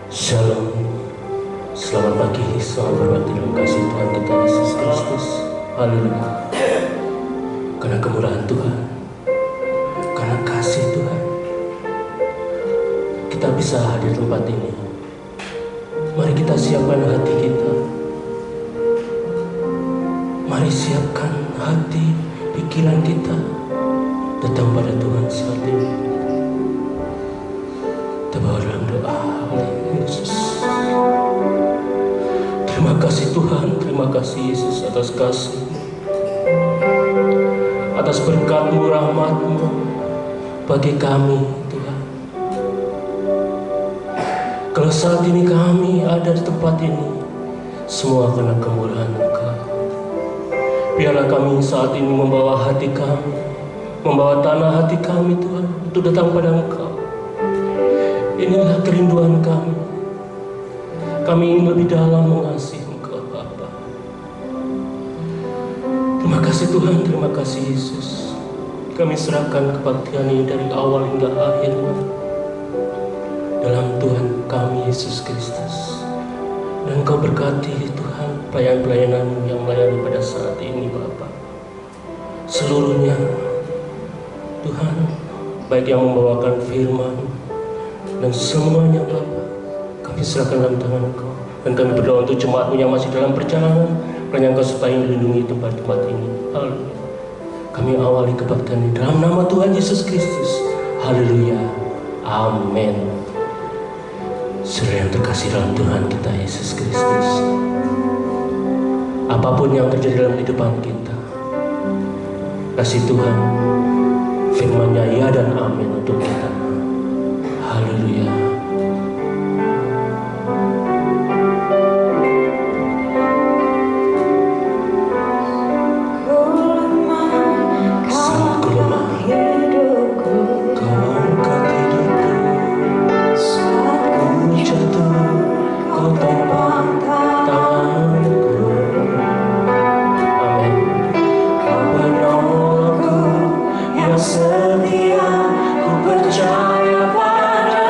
Shalom, selamat pagi, selamat berbakti dalam kasih Tuhan kita Yesus Kristus. Haleluya. Karena kemurahan Tuhan, karena kasih Tuhan, kita bisa hadir di tempat ini. Mari kita siapkan hati kita. Mari siapkan hati, pikiran kita datang pada Tuhan saat ini. Kita bawa dalam doa. Yesus, terima kasih Tuhan, terima kasih Yesus atas kasih, atas berkat-Mu, rahmat-Mu bagi kami Tuhan. Kalau saat ini kami ada di tempat ini, semua karena kemurahan Engkau. Biarlah kami saat ini membawa hati kami, membawa tanah hati kami Tuhan, untuk datang pada Engkau. Inilah kerinduan kami. Kami ingin lebih dalam mengasihi Engkau Bapa. Terima kasih Tuhan, terima kasih Yesus. Kami serahkan kebaktian ini dari awal hingga akhir dalam Tuhan kami Yesus Kristus. Dan Engkau berkati Tuhan pelayan-pelayanan-Mu yang melayani pada saat ini Bapa. Seluruhnya Tuhan, baik yang membawakan firman dan semuanya Bapa, kami serahkan dalam tangan Engkau. Dan kami berdoa untuk jemaat-Mu yang masih dalam perjalanan, kiranya Engkau sertai melindungi tempat-tempat ini. Haleluya. Kami awali kebaktian ini dalam nama Tuhan Yesus Kristus. Haleluya. Amin. Saudara yang terkasih dalam Tuhan kita Yesus Kristus, apapun yang terjadi dalam kehidupan kita, kasih Tuhan firman-Nya ya dan amin untuk kita. Haleluya. Setia, ku percaya pada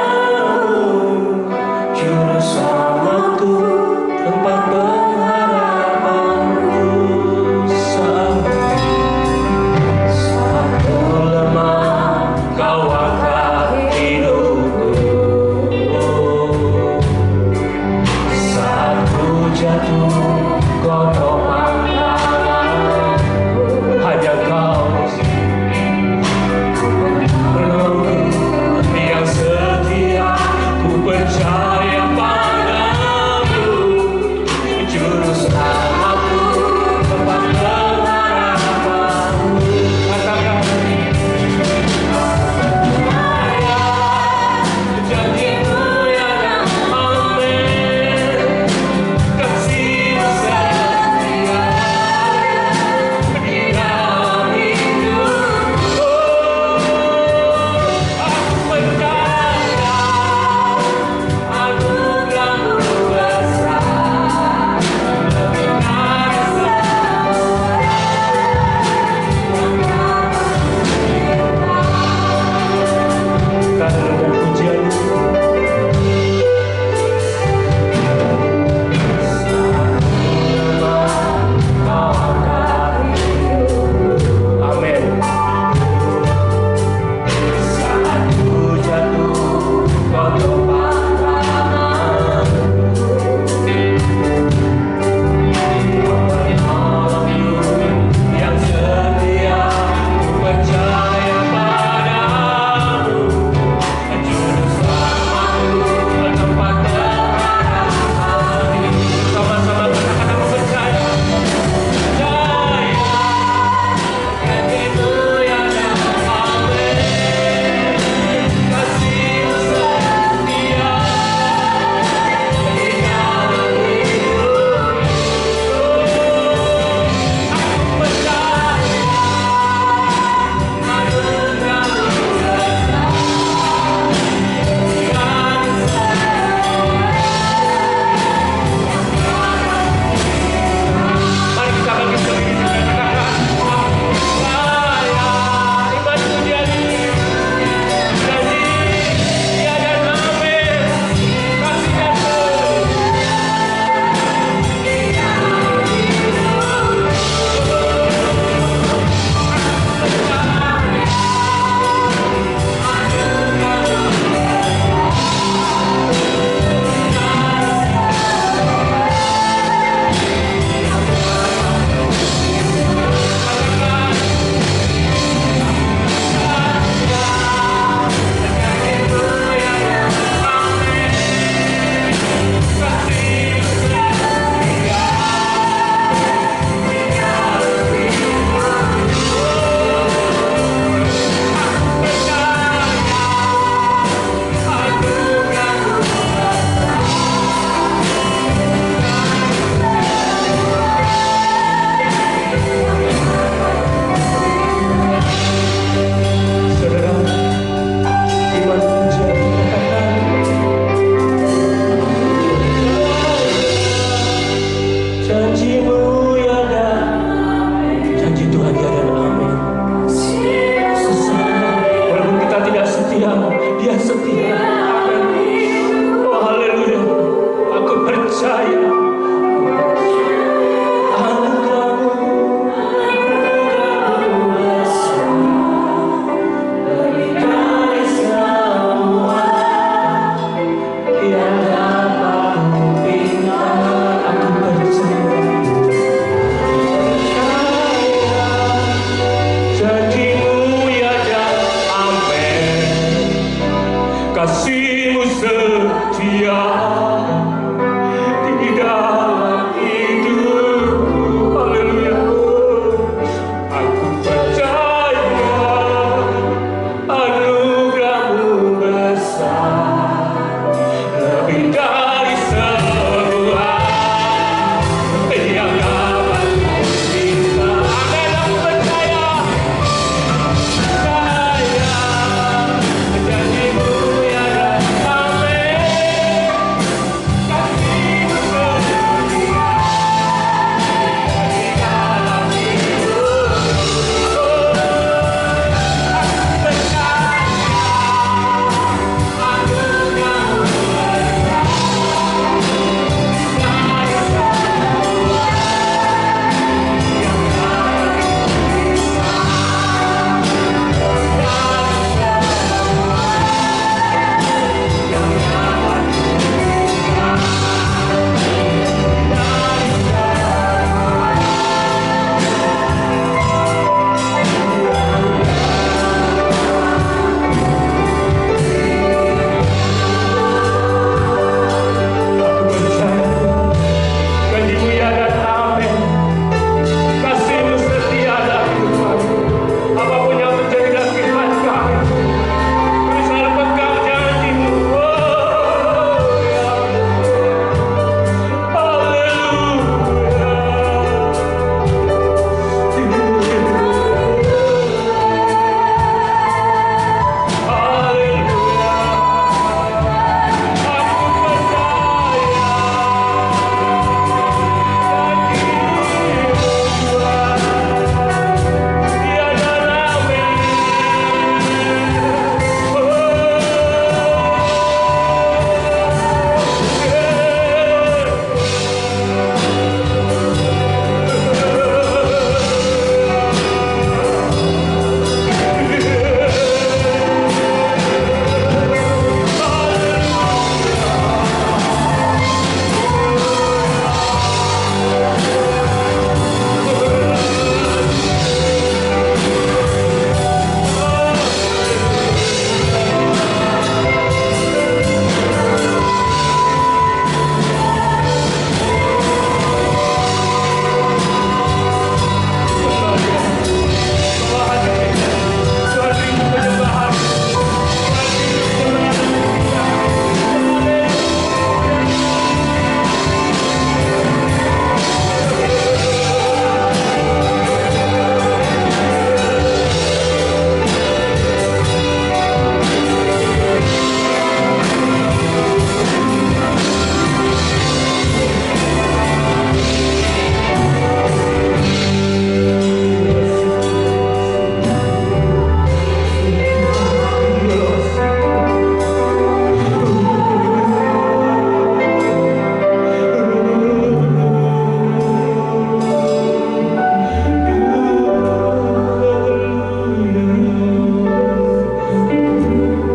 kasih-Mu setia di dalam hidupku. Haleluya. Aku percaya anugerah-Mu besar, lebih dari semua yang dapat kuminta. Amin. Aku percaya, janji-Mu ya dan amin. Kasih-Mu setia di dalam hidupku. Aku percaya anugerah-Mu besar, dari semua yang dapat kuminta. Aku percaya janji-Mu ya dan amin. Kasih-Mu setia dalam hidup kami. Apapun yang terjadi dalam kehidupan kami, kami selalu pegang janji-Mu. Oh, ya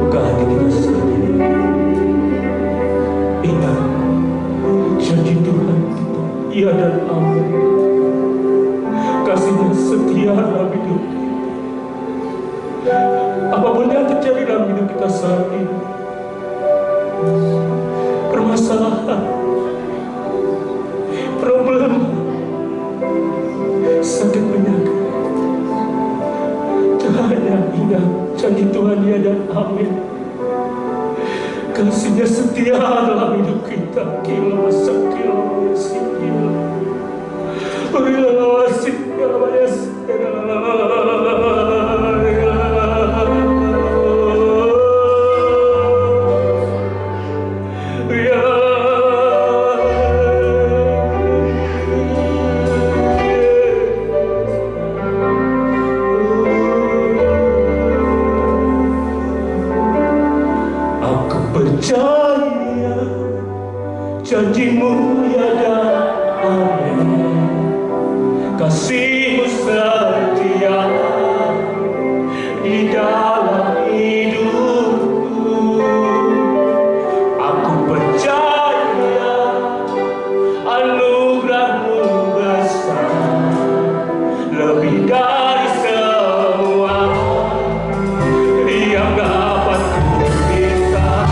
buka hati kita sendiri. Ingat janji Tuhan kita, iya dan amin. Kasih-Nya setia dalam hidup kita. Apapun yang terjadi dalam hidup kita saat ini, permasalahan, problem, sakit penyakit, hanya ingat janji Tuhan ya dan amin. Kasih-Nya setia dalam hidup kita. Kila sakila sikila. Bila wasik ya bayas. Aku percaya janji-Mu ya dan amin. Kasih-Mu setia di dalam hidupku. Aku percaya anugerah-Mu besar, lebih dari semua yang dapat ku minta.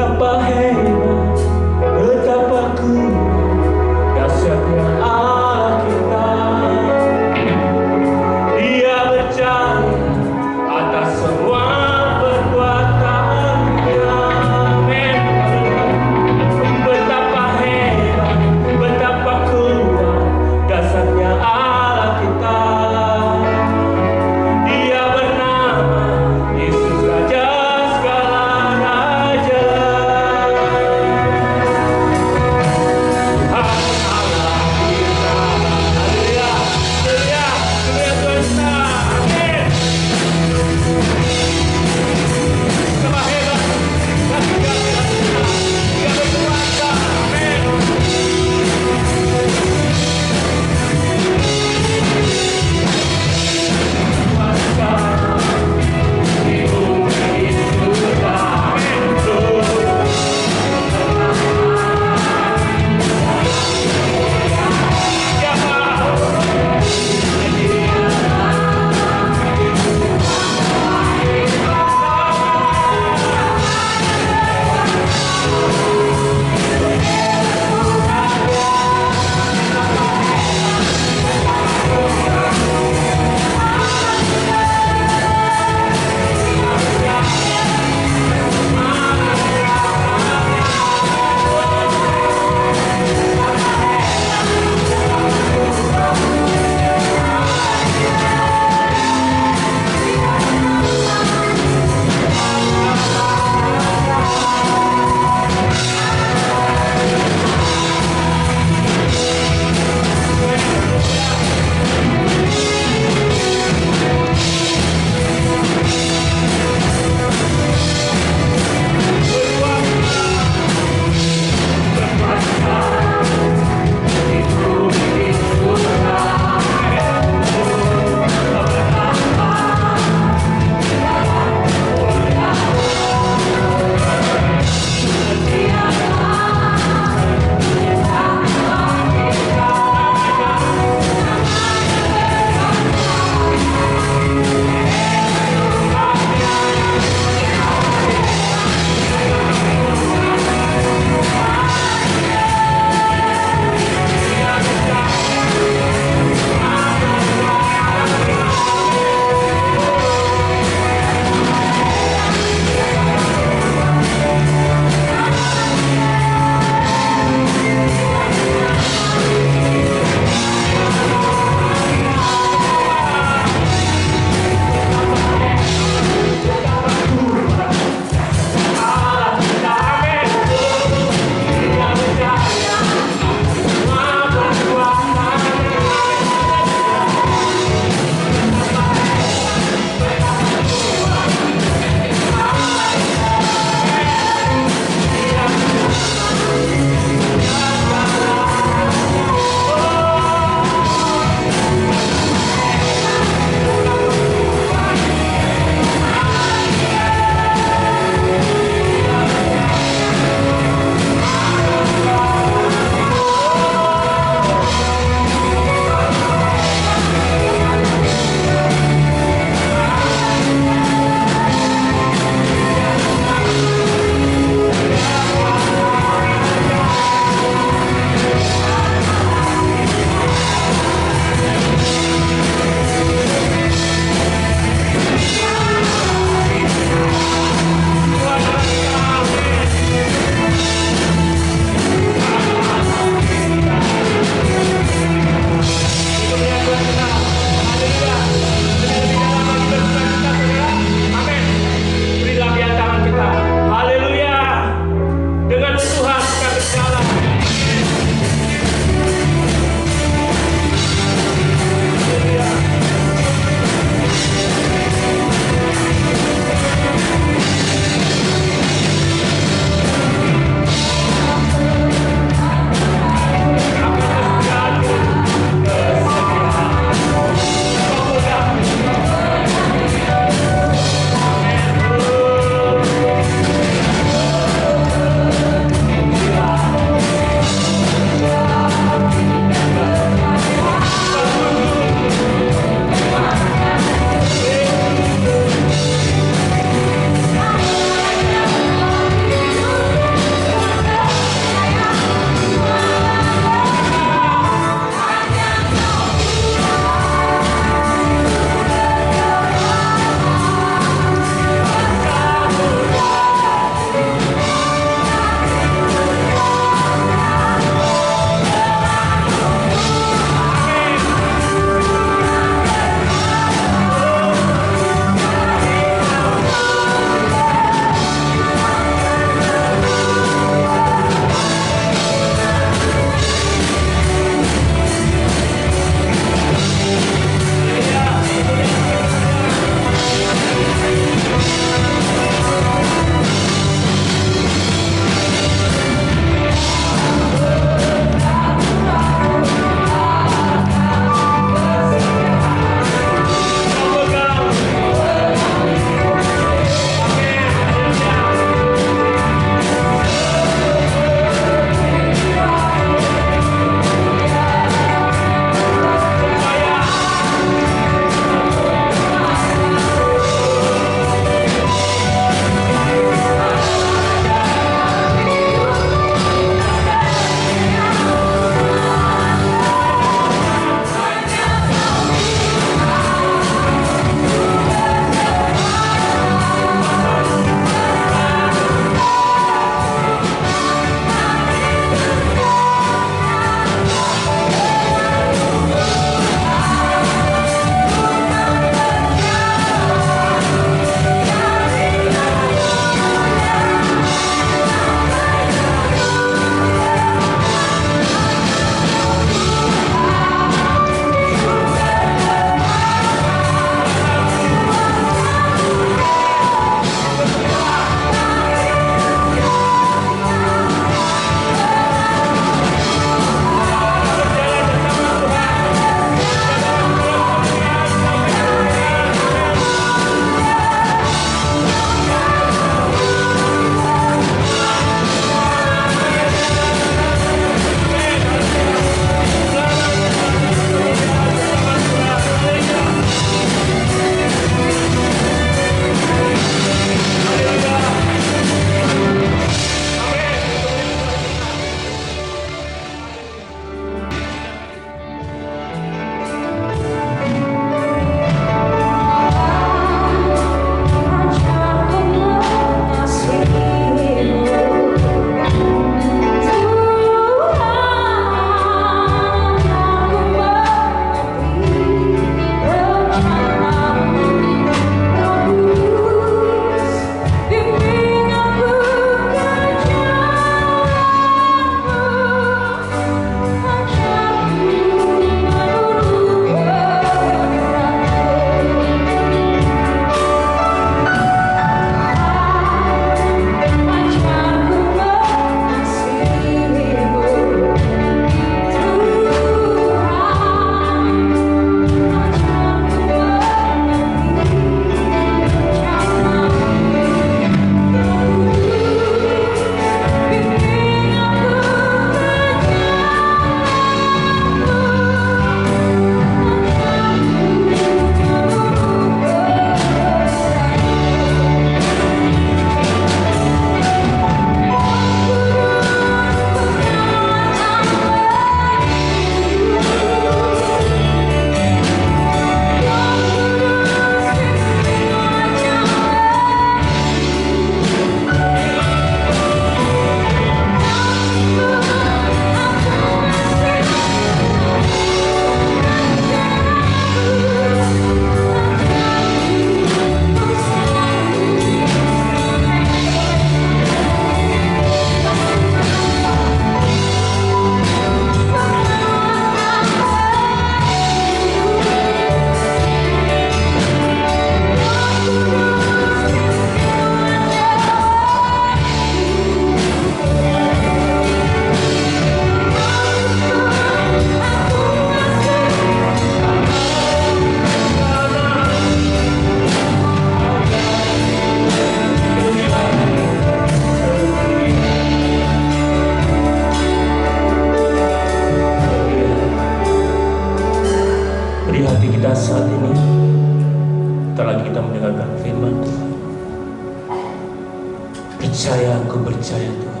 Aku percaya Tuhan.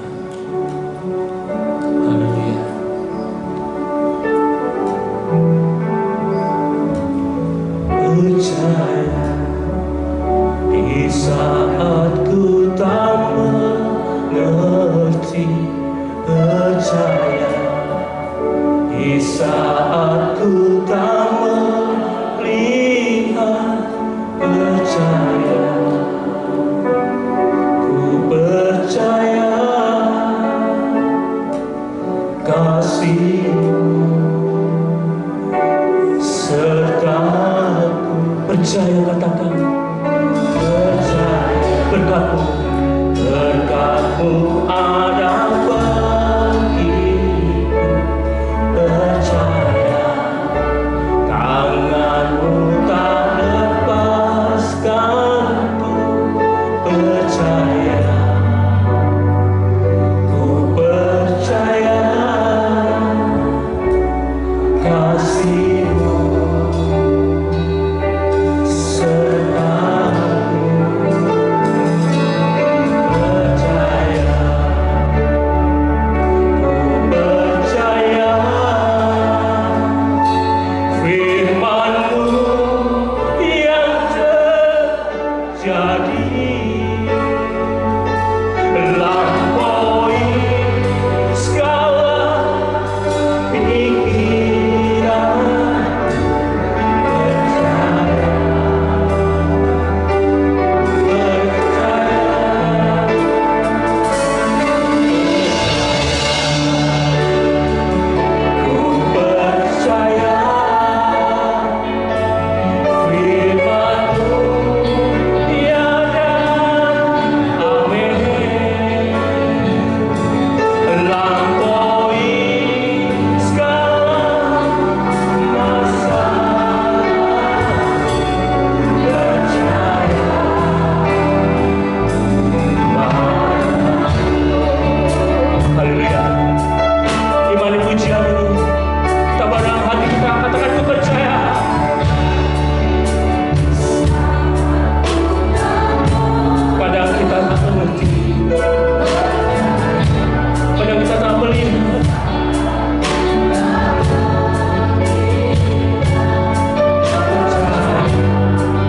Haleluya. Percaya di saat ku tak mengerti. Percaya di saat ku tak melihat. Percaya, ku percaya kasih-Mu serta-Ku. Percaya, katakan percaya. Berkat-Mu, berkat-Mu ada bagiku. Percaya tangan-Mu tak lepaskanku. Percaya, ku percaya kasih-Mu serta-Ku. Percaya, ku percaya firman-Mu yang terjadi lampaui segala pikiran. Ku percaya firman-Mu tiada amin, lampaui segala masalah. Percaya haleluya. Imani pujian ini tabaran hati kita, katakan ku percaya. Kadang kita tak mengerti, kadang kita tak melihat.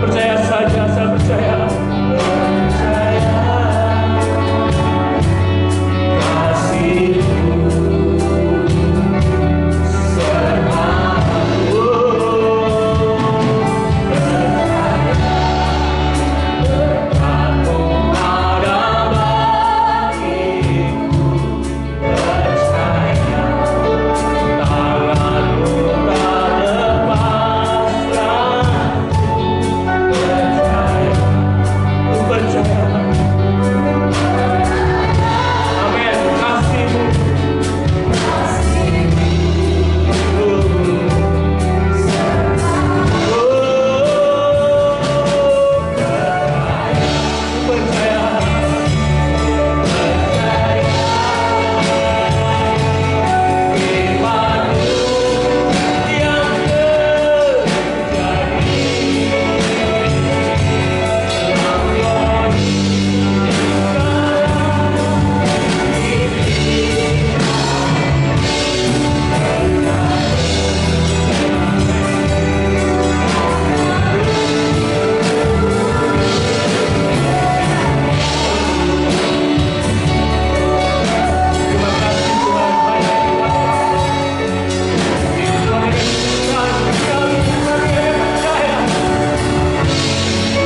Percaya saja, saya percaya. Percaya kasih-Mu serta-Ku. Berkat-Mu ada bagiku. Percaya tangan-Mu tak lepaskan. Percaya, ku percaya. Amin. Kasih-Mu percaya. Firman-Mu yang terjadi lampaui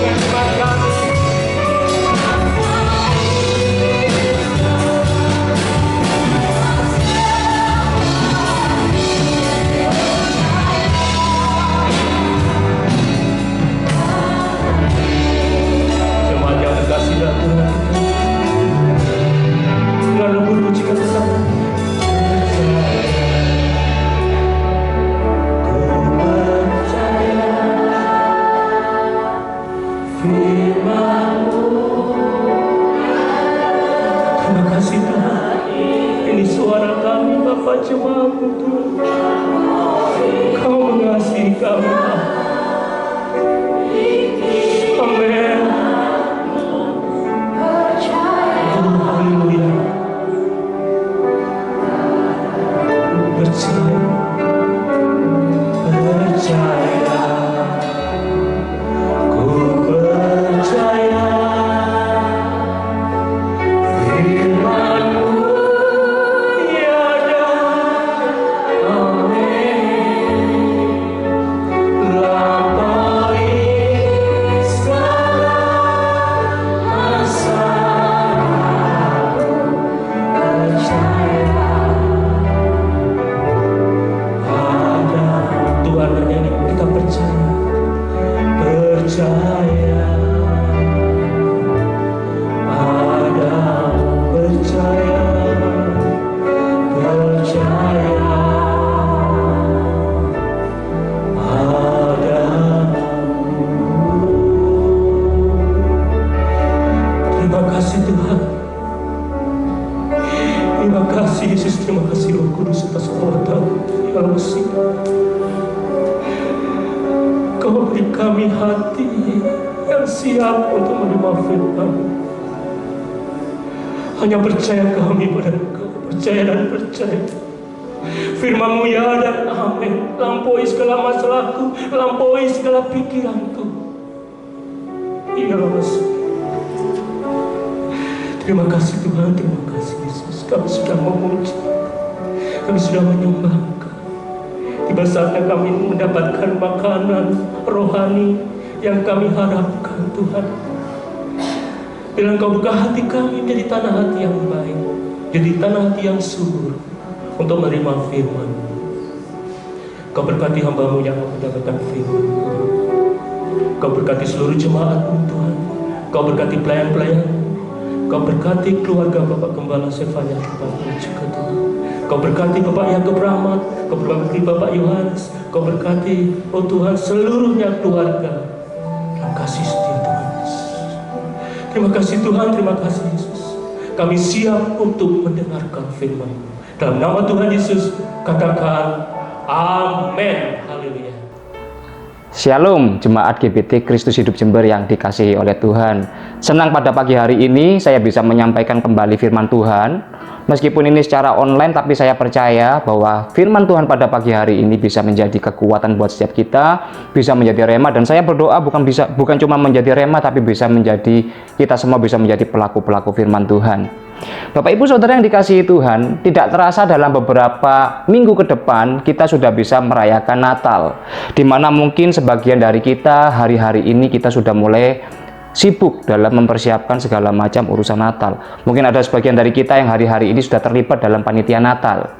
terima kasih Tuhan. Jemaat yang terkasih dalam Tuhan kita, dengan lembut pujikan bersama. Ku percaya firman-Mu. Terima kasih Tuhan. Ini suara kami Bapa jemaat-Mu Tuhan. Kau mengasihi kami. Amin. Ku kasih Yesus, terima kasih Roh Kudus atas kekuatan yang Mesih. Kau beri kami hati yang siap untuk menerima firman. Hanya percaya kami pada Engkau, percaya dan percaya. Firman-Mu ya dan amin. Lampaui segala masalahku, lampaui segala pikiranku. Ya Rasul. Terima kasih Tuhan, terima kasih Yesus. Kami sudah memuji, kami sudah menyembah Engkau. Tiba saatnya kami mendapatkan makanan rohani yang kami harapkan Tuhan. Bila Engkau buka hati kami menjadi tanah hati yang baik, jadi tanah hati yang subur untuk menerima firman. Kau berkati hamba-Mu yang mendapatkan firman. Kau berkati seluruh jemaat-Mu Tuhan. Kau berkati pelayan-pelayan. Kau berkati keluarga Bapak Gembala Sefanya Tuhan juga Tuhan. Kau berkati Bapak Yakub Rahmat. Kau berkati Bapak Yohanes. Kau berkati, oh Tuhan, seluruhnya keluarga dalam kasih setia Tuhan Yesus. Terima kasih Tuhan, terima kasih Yesus. Kami siap untuk mendengarkan firman. Dalam nama Tuhan Yesus, katakan amin. Haleluya. Shalom Jemaat GBT Kristus Hidup Jember yang dikasihi oleh Tuhan. Senang pada pagi hari ini saya bisa menyampaikan kembali firman Tuhan. Meskipun ini secara online, tapi saya percaya bahwa firman Tuhan pada pagi hari ini bisa menjadi kekuatan buat setiap kita, bisa menjadi rema, dan saya berdoa bukan cuma menjadi rema, tapi bisa menjadi, kita semua bisa menjadi pelaku-pelaku firman Tuhan. Bapak Ibu Saudara yang dikasihi Tuhan, tidak terasa dalam beberapa minggu ke depan kita sudah bisa merayakan Natal, di mana mungkin sebagian dari kita hari-hari ini kita sudah mulai sibuk dalam mempersiapkan segala macam urusan Natal. Mungkin ada sebagian dari kita yang hari-hari ini sudah terlibat dalam panitia Natal.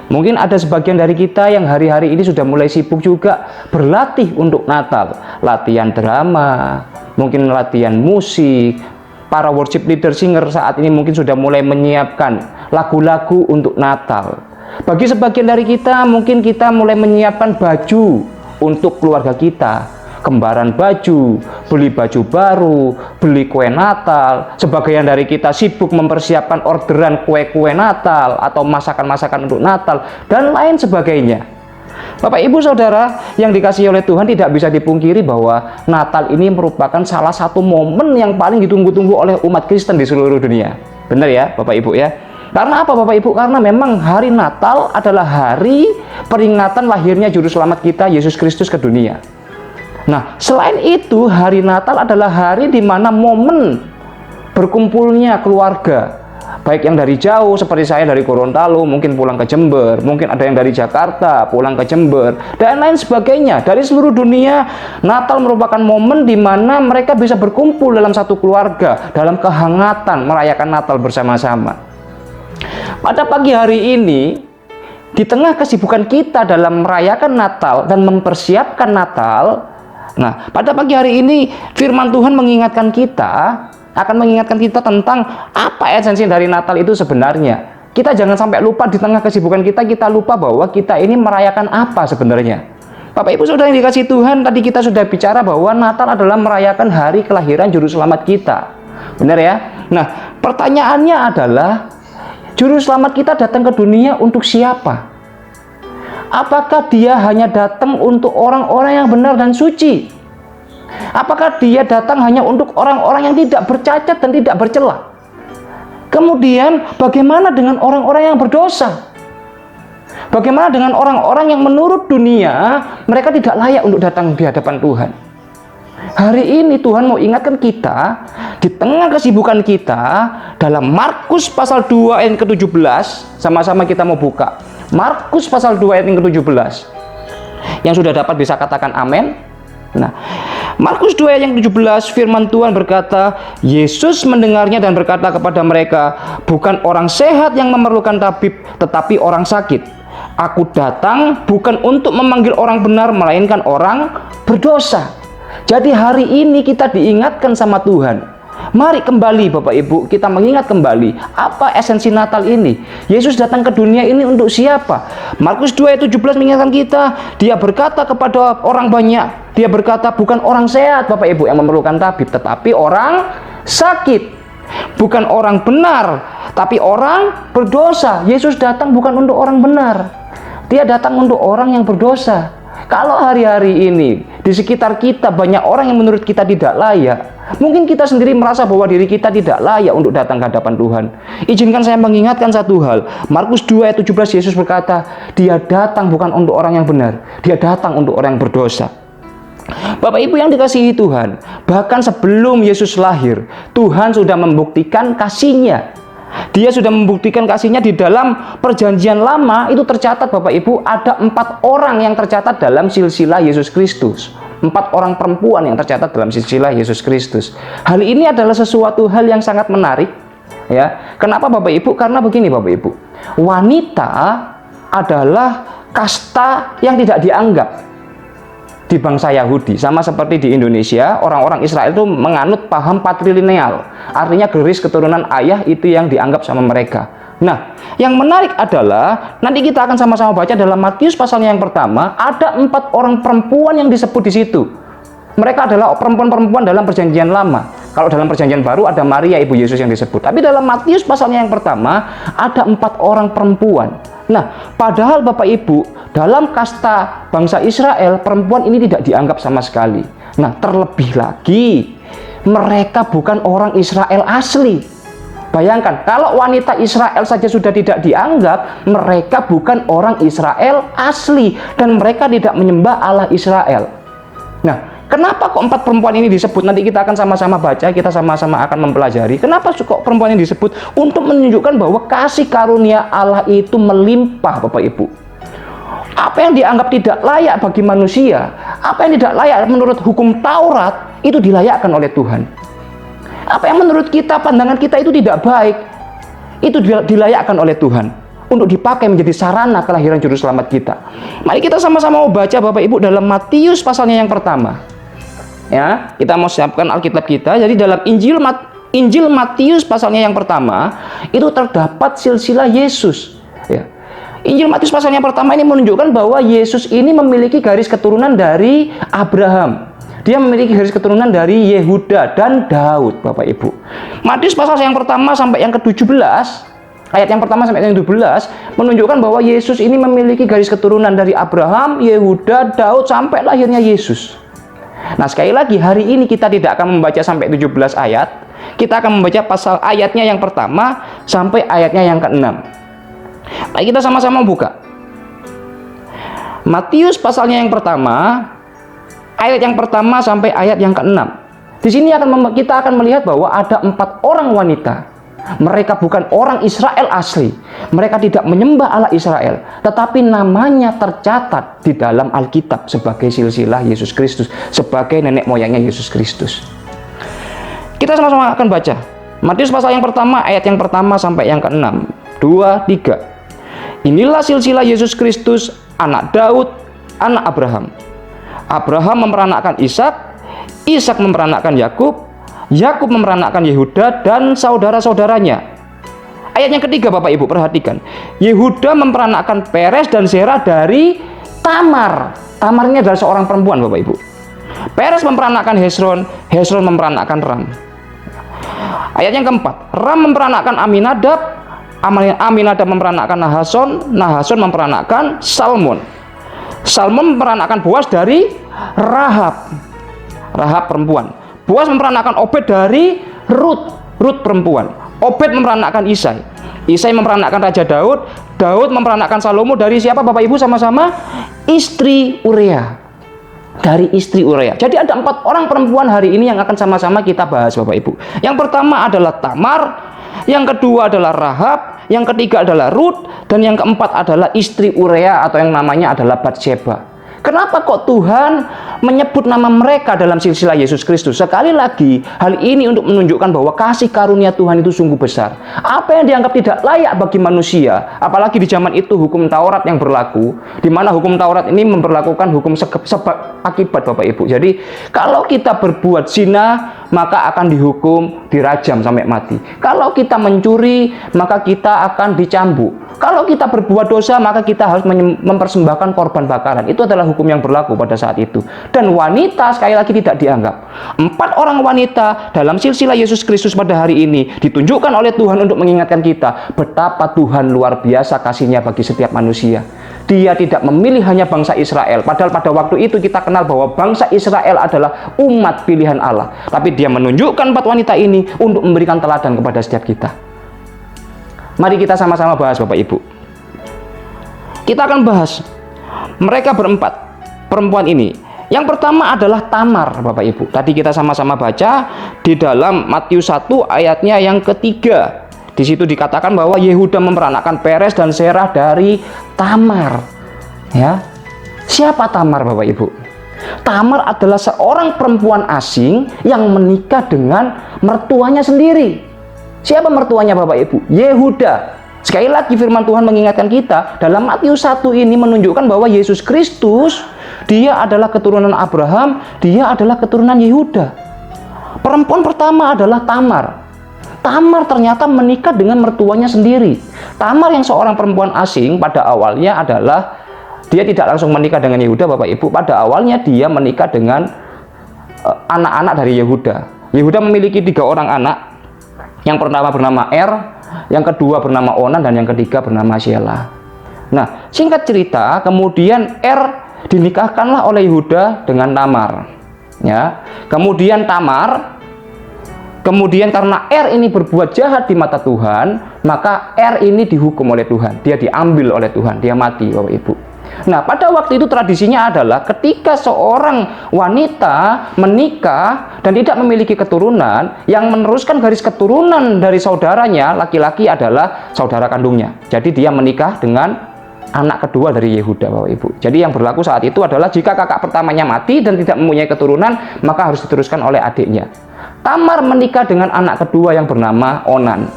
Mungkin ada sebagian dari kita yang hari-hari ini sudah mulai sibuk juga berlatih untuk Natal, latihan drama, mungkin latihan musik. Para worship leader singer saat ini mungkin sudah mulai menyiapkan lagu-lagu untuk Natal. Bagi sebagian dari kita, mungkin kita mulai menyiapkan baju untuk keluarga kita. Kembaran baju, beli baju baru, beli kue Natal. Sebagian dari kita sibuk mempersiapkan orderan kue-kue Natal atau masakan-masakan untuk Natal, dan lain sebagainya. Bapak Ibu Saudara yang dikasihi oleh Tuhan, tidak bisa dipungkiri bahwa Natal ini merupakan salah satu momen yang paling ditunggu-tunggu oleh umat Kristen di seluruh dunia. Benar ya Bapak Ibu ya? Karena apa Bapak Ibu? Karena memang hari Natal adalah hari peringatan lahirnya Juru Selamat kita, Yesus Kristus, ke dunia. Nah, selain itu, hari Natal adalah hari di mana momen berkumpulnya keluarga, baik yang dari jauh seperti saya dari Gorontalo mungkin pulang ke Jember, mungkin ada yang dari Jakarta pulang ke Jember, dan lain sebagainya. Dari seluruh dunia, Natal merupakan momen di mana mereka bisa berkumpul dalam satu keluarga, dalam kehangatan merayakan Natal bersama-sama. Pada pagi hari ini, di tengah kesibukan kita dalam merayakan Natal dan mempersiapkan Natal, nah, pada pagi hari ini firman Tuhan akan mengingatkan kita tentang apa esensi dari Natal itu sebenarnya. Kita jangan sampai lupa di tengah kesibukan kita lupa bahwa kita ini merayakan apa sebenarnya. Bapak Ibu Saudara yang dikasihi Tuhan, tadi kita sudah bicara bahwa Natal adalah merayakan hari kelahiran Juru Selamat kita. Benar ya? Nah, pertanyaannya adalah, Juru Selamat kita datang ke dunia untuk siapa? Apakah dia hanya datang untuk orang-orang yang benar dan suci? Apakah dia datang hanya untuk orang-orang yang tidak bercacat dan tidak bercela? Kemudian bagaimana dengan orang-orang yang berdosa? Bagaimana dengan orang-orang yang menurut dunia mereka tidak layak untuk datang di hadapan Tuhan? Hari ini Tuhan mau ingatkan kita di tengah kesibukan kita dalam Markus pasal 2 ayat ke-17. Sama-sama kita mau buka Markus pasal 2 ayat ke-17. Yang sudah dapat bisa katakan amin. Nah, Markus 2 ayat yang 17, firman Tuhan berkata, Yesus mendengarnya dan berkata kepada mereka, bukan orang sehat yang memerlukan tabib, tetapi orang sakit. Aku datang bukan untuk memanggil orang benar, melainkan orang berdosa. Jadi hari ini kita diingatkan sama Tuhan. Mari kembali Bapak Ibu, kita mengingat kembali apa esensi Natal ini. Yesus datang ke dunia ini untuk siapa? Markus 2 ayat 17 mengingatkan kita, dia berkata kepada orang banyak, dia berkata bukan orang sehat Bapak Ibu yang memerlukan tabib, tetapi orang sakit. Bukan orang benar, Tapi orang berdosa, Yesus datang bukan untuk orang benar. Dia datang untuk orang yang berdosa. Kalau hari-hari ini di sekitar kita banyak orang yang menurut kita tidak layak, mungkin kita sendiri merasa bahwa diri kita tidak layak untuk datang ke hadapan Tuhan. Izinkan saya mengingatkan satu hal. Markus 2 ayat 17, Yesus berkata, Dia datang bukan untuk orang yang benar, Dia datang untuk orang yang berdosa. Bapak Ibu yang dikasihi Tuhan, bahkan sebelum Yesus lahir, Tuhan sudah membuktikan kasih-Nya. Dia sudah membuktikan kasih-Nya di dalam perjanjian lama. Itu tercatat Bapak Ibu, ada 4 orang yang tercatat dalam silsilah Yesus Kristus. 4 orang perempuan yang tercatat dalam silsilah Yesus Kristus. Hal ini adalah sesuatu hal yang sangat menarik, ya. Kenapa Bapak Ibu? Karena begini Bapak Ibu, wanita adalah kasta yang tidak dianggap di bangsa Yahudi. Sama seperti di Indonesia, orang-orang Israel itu menganut paham patrilineal, artinya garis keturunan ayah itu yang dianggap sama mereka. Nah, yang menarik adalah nanti kita akan sama-sama baca dalam Matius pasalnya yang pertama, ada 4 orang perempuan yang disebut di situ. Mereka adalah perempuan-perempuan dalam perjanjian lama. Kalau dalam perjanjian baru ada Maria ibu Yesus yang disebut. Tapi dalam Matius pasalnya yang pertama ada 4 orang perempuan. Nah, padahal Bapak Ibu, dalam kasta bangsa Israel, perempuan ini tidak dianggap sama sekali. Nah, terlebih lagi, mereka bukan orang Israel asli. Bayangkan, kalau wanita Israel saja sudah tidak dianggap, mereka bukan orang Israel asli. Dan mereka tidak menyembah Allah Israel. Nah, kenapa kok 4 perempuan ini disebut? Nanti kita akan sama-sama baca, kita sama-sama akan mempelajari. Kenapa kok perempuan ini disebut? Untuk menunjukkan bahwa kasih karunia Allah itu melimpah Bapak Ibu. Apa yang dianggap tidak layak bagi manusia, apa yang tidak layak menurut hukum Taurat, itu dilayakkan oleh Tuhan. Apa yang menurut kita, pandangan kita itu tidak baik, itu dilayakkan oleh Tuhan untuk dipakai menjadi sarana kelahiran juru selamat kita. Mari kita sama-sama mau baca Bapak Ibu dalam Matius pasalnya yang pertama. Ya, kita mau siapkan Alkitab kita. Jadi dalam Injil Matius pasalnya yang pertama itu terdapat silsilah Yesus. Ya. Injil Matius pasalnya pertama ini menunjukkan bahwa Yesus ini memiliki garis keturunan dari Abraham. Dia memiliki garis keturunan dari Yehuda dan Daud, Bapak Ibu. Matius pasal yang pertama sampai yang ke-17, ayat yang pertama sampai yang ke-17 menunjukkan bahwa Yesus ini memiliki garis keturunan dari Abraham, Yehuda, Daud sampai lahirnya Yesus. Nah, sekali lagi hari ini kita tidak akan membaca sampai 17 ayat. Kita akan membaca pasal ayatnya yang pertama sampai ayatnya yang ke-6. Baik, kita sama-sama buka. Matius pasalnya yang pertama, ayat yang pertama sampai ayat yang ke-6. Di sini kita akan melihat bahwa ada 4 orang wanita. Mereka bukan orang Israel asli. Mereka tidak menyembah Allah Israel, tetapi namanya tercatat di dalam Alkitab sebagai silsilah Yesus Kristus, sebagai nenek moyangnya Yesus Kristus. Kita sama-sama akan baca Matius pasal yang pertama, ayat yang pertama sampai yang ke-6. 2, 3. Inilah silsilah Yesus Kristus, anak Daud, anak Abraham. Abraham memperanakkan Ishak, Ishak memperanakkan Yakub, Yakub memperanakkan Yehuda dan saudara-saudaranya. Ayat yang ketiga Bapak Ibu perhatikan. Yehuda memperanakkan Peres dan Zerah dari Tamar. Tamar ini adalah seorang perempuan Bapak Ibu. Peres memperanakkan Hezron, Hezron memperanakkan Ram. Ayat yang keempat, Ram memperanakkan Aminadab, Aminadab memperanakkan Nahason, Nahason memperanakkan Salmon. Salmon memperanakkan Boas dari Rahab. Rahab perempuan. Boas memperanakkan Obed dari Rut. Rut perempuan. Obed memperanakkan Isai. Isai memperanakkan Raja Daud. Daud memperanakkan Salomo dari siapa Bapak Ibu sama-sama? Istri Urea. Dari istri Urea. Jadi ada 4 orang perempuan hari ini yang akan sama-sama kita bahas Bapak Ibu. Yang pertama adalah Tamar. Yang kedua adalah Rahab. Yang ketiga adalah Rut. Dan yang keempat adalah istri Urea atau yang namanya adalah Batsheba. Kenapa kok Tuhan menyebut nama mereka dalam silsilah Yesus Kristus? Sekali lagi, hal ini untuk menunjukkan bahwa kasih karunia Tuhan itu sungguh besar. Apa yang dianggap tidak layak bagi manusia, apalagi di zaman itu hukum Taurat yang berlaku, di mana hukum Taurat ini memberlakukan hukum sebab akibat Bapak Ibu. Jadi, kalau kita berbuat zina, maka akan dihukum dirajam sampai mati. Kalau kita mencuri, maka kita akan dicambuk. Kalau kita berbuat dosa, maka kita harus mempersembahkan korban bakaran. Itu adalah hukum yang berlaku pada saat itu. Dan wanita sekali lagi tidak dianggap. 4 orang wanita dalam silsilah Yesus Kristus pada hari ini ditunjukkan oleh Tuhan untuk mengingatkan kita betapa Tuhan luar biasa kasih-Nya bagi setiap manusia. Dia tidak memilih hanya bangsa Israel. Padahal pada waktu itu kita kenal bahwa bangsa Israel adalah umat pilihan Allah. Tapi Dia menunjukkan 4 wanita ini untuk memberikan teladan kepada setiap kita. Mari kita sama-sama bahas Bapak Ibu. Kita akan bahas mereka berempat perempuan ini. Yang pertama adalah Tamar Bapak Ibu. Tadi kita sama-sama baca di dalam Matius 1 ayatnya yang ketiga. Di situ dikatakan bahwa Yehuda memperanakkan Peres dan Serah dari Tamar. Ya. Siapa Tamar Bapak Ibu? Tamar adalah seorang perempuan asing yang menikah dengan mertuanya sendiri. Siapa mertuanya Bapak Ibu? Yehuda. Sekali lagi firman Tuhan mengingatkan kita dalam Matius 1 ini menunjukkan bahwa Yesus Kristus Dia adalah keturunan Abraham, Dia adalah keturunan Yehuda. Perempuan pertama adalah Tamar. Tamar ternyata menikah dengan mertuanya sendiri. Tamar yang seorang perempuan asing pada awalnya adalah dia tidak langsung menikah dengan Yehuda Bapak Ibu. Pada awalnya dia menikah dengan anak-anak dari Yehuda. Yehuda memiliki 3 orang anak. Yang pertama bernama Er, yang kedua bernama Onan, dan yang ketiga bernama Shelah. Nah, singkat cerita, kemudian Er dinikahkanlah oleh Yehuda dengan Tamar. Ya, kemudian kemudian karena Er ini berbuat jahat di mata Tuhan, maka Er ini dihukum oleh Tuhan. Dia diambil oleh Tuhan, dia mati Bapak Ibu. Nah, pada waktu itu tradisinya adalah ketika seorang wanita menikah dan tidak memiliki keturunan, yang meneruskan garis keturunan dari saudaranya laki-laki adalah saudara kandungnya. Jadi dia menikah dengan anak kedua dari Yehuda Bapak Ibu. Jadi yang berlaku saat itu adalah jika kakak pertamanya mati dan tidak mempunyai keturunan, maka harus diteruskan oleh adiknya. Tamar menikah dengan anak kedua yang bernama Onan.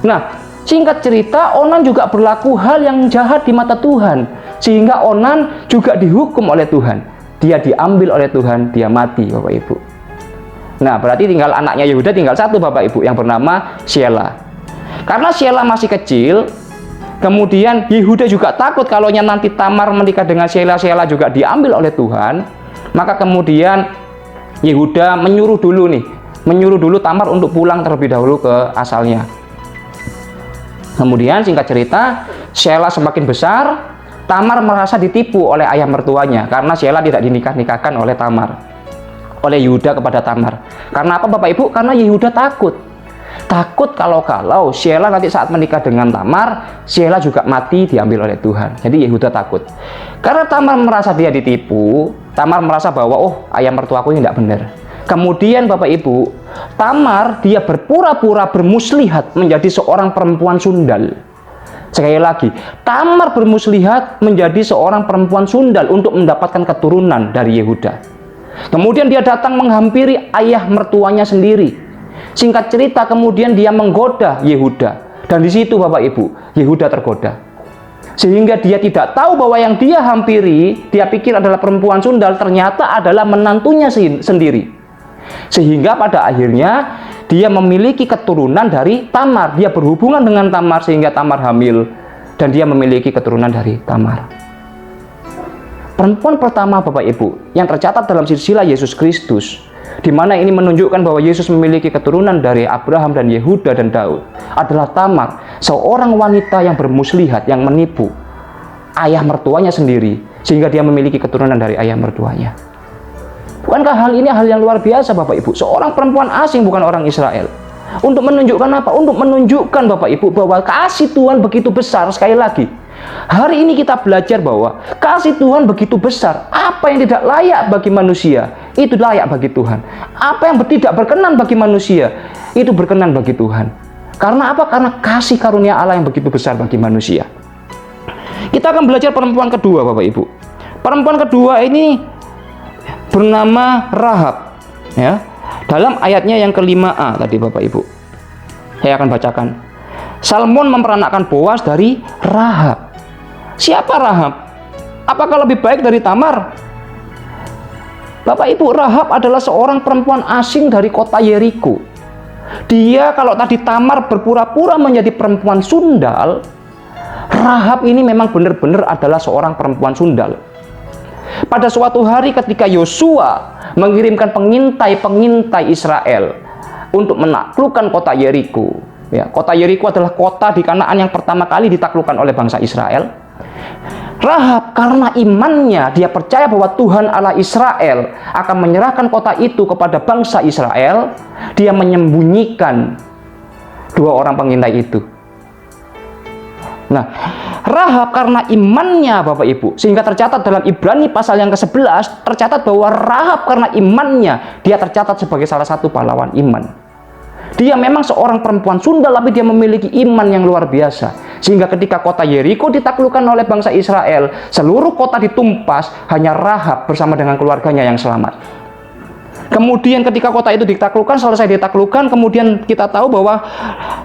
Nah, singkat cerita, Onan juga berlaku hal yang jahat di mata Tuhan. Sehingga Onan juga dihukum oleh Tuhan. Dia diambil oleh Tuhan, dia mati Bapak Ibu. Nah, berarti tinggal anaknya Yehuda tinggal 1 Bapak Ibu yang bernama Shelah. Karena Shelah masih kecil, kemudian Yehuda juga takut kalau nanti Tamar menikah dengan Shelah, Shelah juga diambil oleh Tuhan. Maka kemudian Yehuda menyuruh dulu Tamar untuk pulang terlebih dahulu ke asalnya. Kemudian singkat cerita, Shelah semakin besar, Tamar merasa ditipu oleh ayah mertuanya karena Shelah tidak dinikahkan oleh oleh Yehuda kepada Tamar. Karena apa Bapak Ibu? Karena Yehuda takut kalau Shelah nanti saat menikah dengan Tamar, Shelah juga mati diambil oleh Tuhan. Jadi Yehuda takut. Karena Tamar merasa dia ditipu, Tamar merasa bahwa ayah mertuaku ini tidak benar. Kemudian Bapak Ibu, Tamar dia berpura-pura bermuslihat menjadi seorang perempuan sundal. Sekali lagi, Tamar bermuslihat menjadi seorang perempuan sundal untuk mendapatkan keturunan dari Yehuda. Kemudian dia datang menghampiri ayah mertuanya sendiri. Singkat cerita, kemudian dia menggoda Yehuda. Dan di situ Bapak Ibu, Yehuda tergoda. Sehingga dia tidak tahu bahwa yang dia hampiri, dia pikir adalah perempuan sundal, ternyata adalah menantunya sendiri. Sehingga pada akhirnya dia memiliki keturunan dari Tamar. Dia berhubungan dengan Tamar sehingga Tamar hamil dan dia memiliki keturunan dari Tamar. Perempuan pertama Bapak Ibu yang tercatat dalam silsilah Yesus Kristus, di mana ini menunjukkan bahwa Yesus memiliki keturunan dari Abraham dan Yehuda dan Daud, adalah Tamar, seorang wanita yang bermuslihat, yang menipu ayah mertuanya sendiri sehingga dia memiliki keturunan dari ayah mertuanya. Bukankah hal ini hal yang luar biasa Bapak Ibu? Seorang perempuan asing, bukan orang Israel. Untuk menunjukkan apa? Untuk menunjukkan Bapak Ibu bahwa kasih Tuhan begitu besar. Sekali lagi, hari ini kita belajar bahwa kasih Tuhan begitu besar. Apa yang tidak layak bagi manusia, itu layak bagi Tuhan. Apa yang tidak berkenan bagi manusia, itu berkenan bagi Tuhan. Karena apa? Karena kasih karunia Allah yang begitu besar bagi manusia. Kita akan belajar perempuan kedua Bapak Ibu. Perempuan kedua ini bernama Rahab, ya. Dalam ayatnya yang ke-5a tadi Bapak Ibu, saya akan bacakan. Salmon memperanakkan Boas dari Rahab. Siapa Rahab? Apakah lebih baik dari Tamar? Bapak Ibu, Rahab adalah seorang perempuan asing dari kota Yeriko. Dia, kalau tadi Tamar berpura-pura menjadi perempuan sundal, Rahab ini memang benar-benar adalah seorang perempuan sundal. Pada suatu hari ketika Yosua mengirimkan pengintai-pengintai Israel untuk menaklukkan kota Yeriko, ya, kota Yeriko adalah kota di Kanaan yang pertama kali ditaklukkan oleh bangsa Israel. Rahab karena imannya, dia percaya bahwa Tuhan Allah Israel akan menyerahkan kota itu kepada bangsa Israel. Dia menyembunyikan dua orang pengintai itu. Nah, Rahab karena imannya Bapak Ibu, sehingga tercatat dalam Ibrani pasal yang ke-11, tercatat bahwa Rahab karena imannya, dia tercatat sebagai salah satu pahlawan iman. Dia memang seorang perempuan sundal, tapi dia memiliki iman yang luar biasa. Sehingga ketika kota Yeriko ditaklukkan oleh bangsa Israel, seluruh kota ditumpas, hanya Rahab bersama dengan keluarganya yang selamat. Kemudian ketika kota itu ditaklukkan, selesai ditaklukkan, kemudian kita tahu bahwa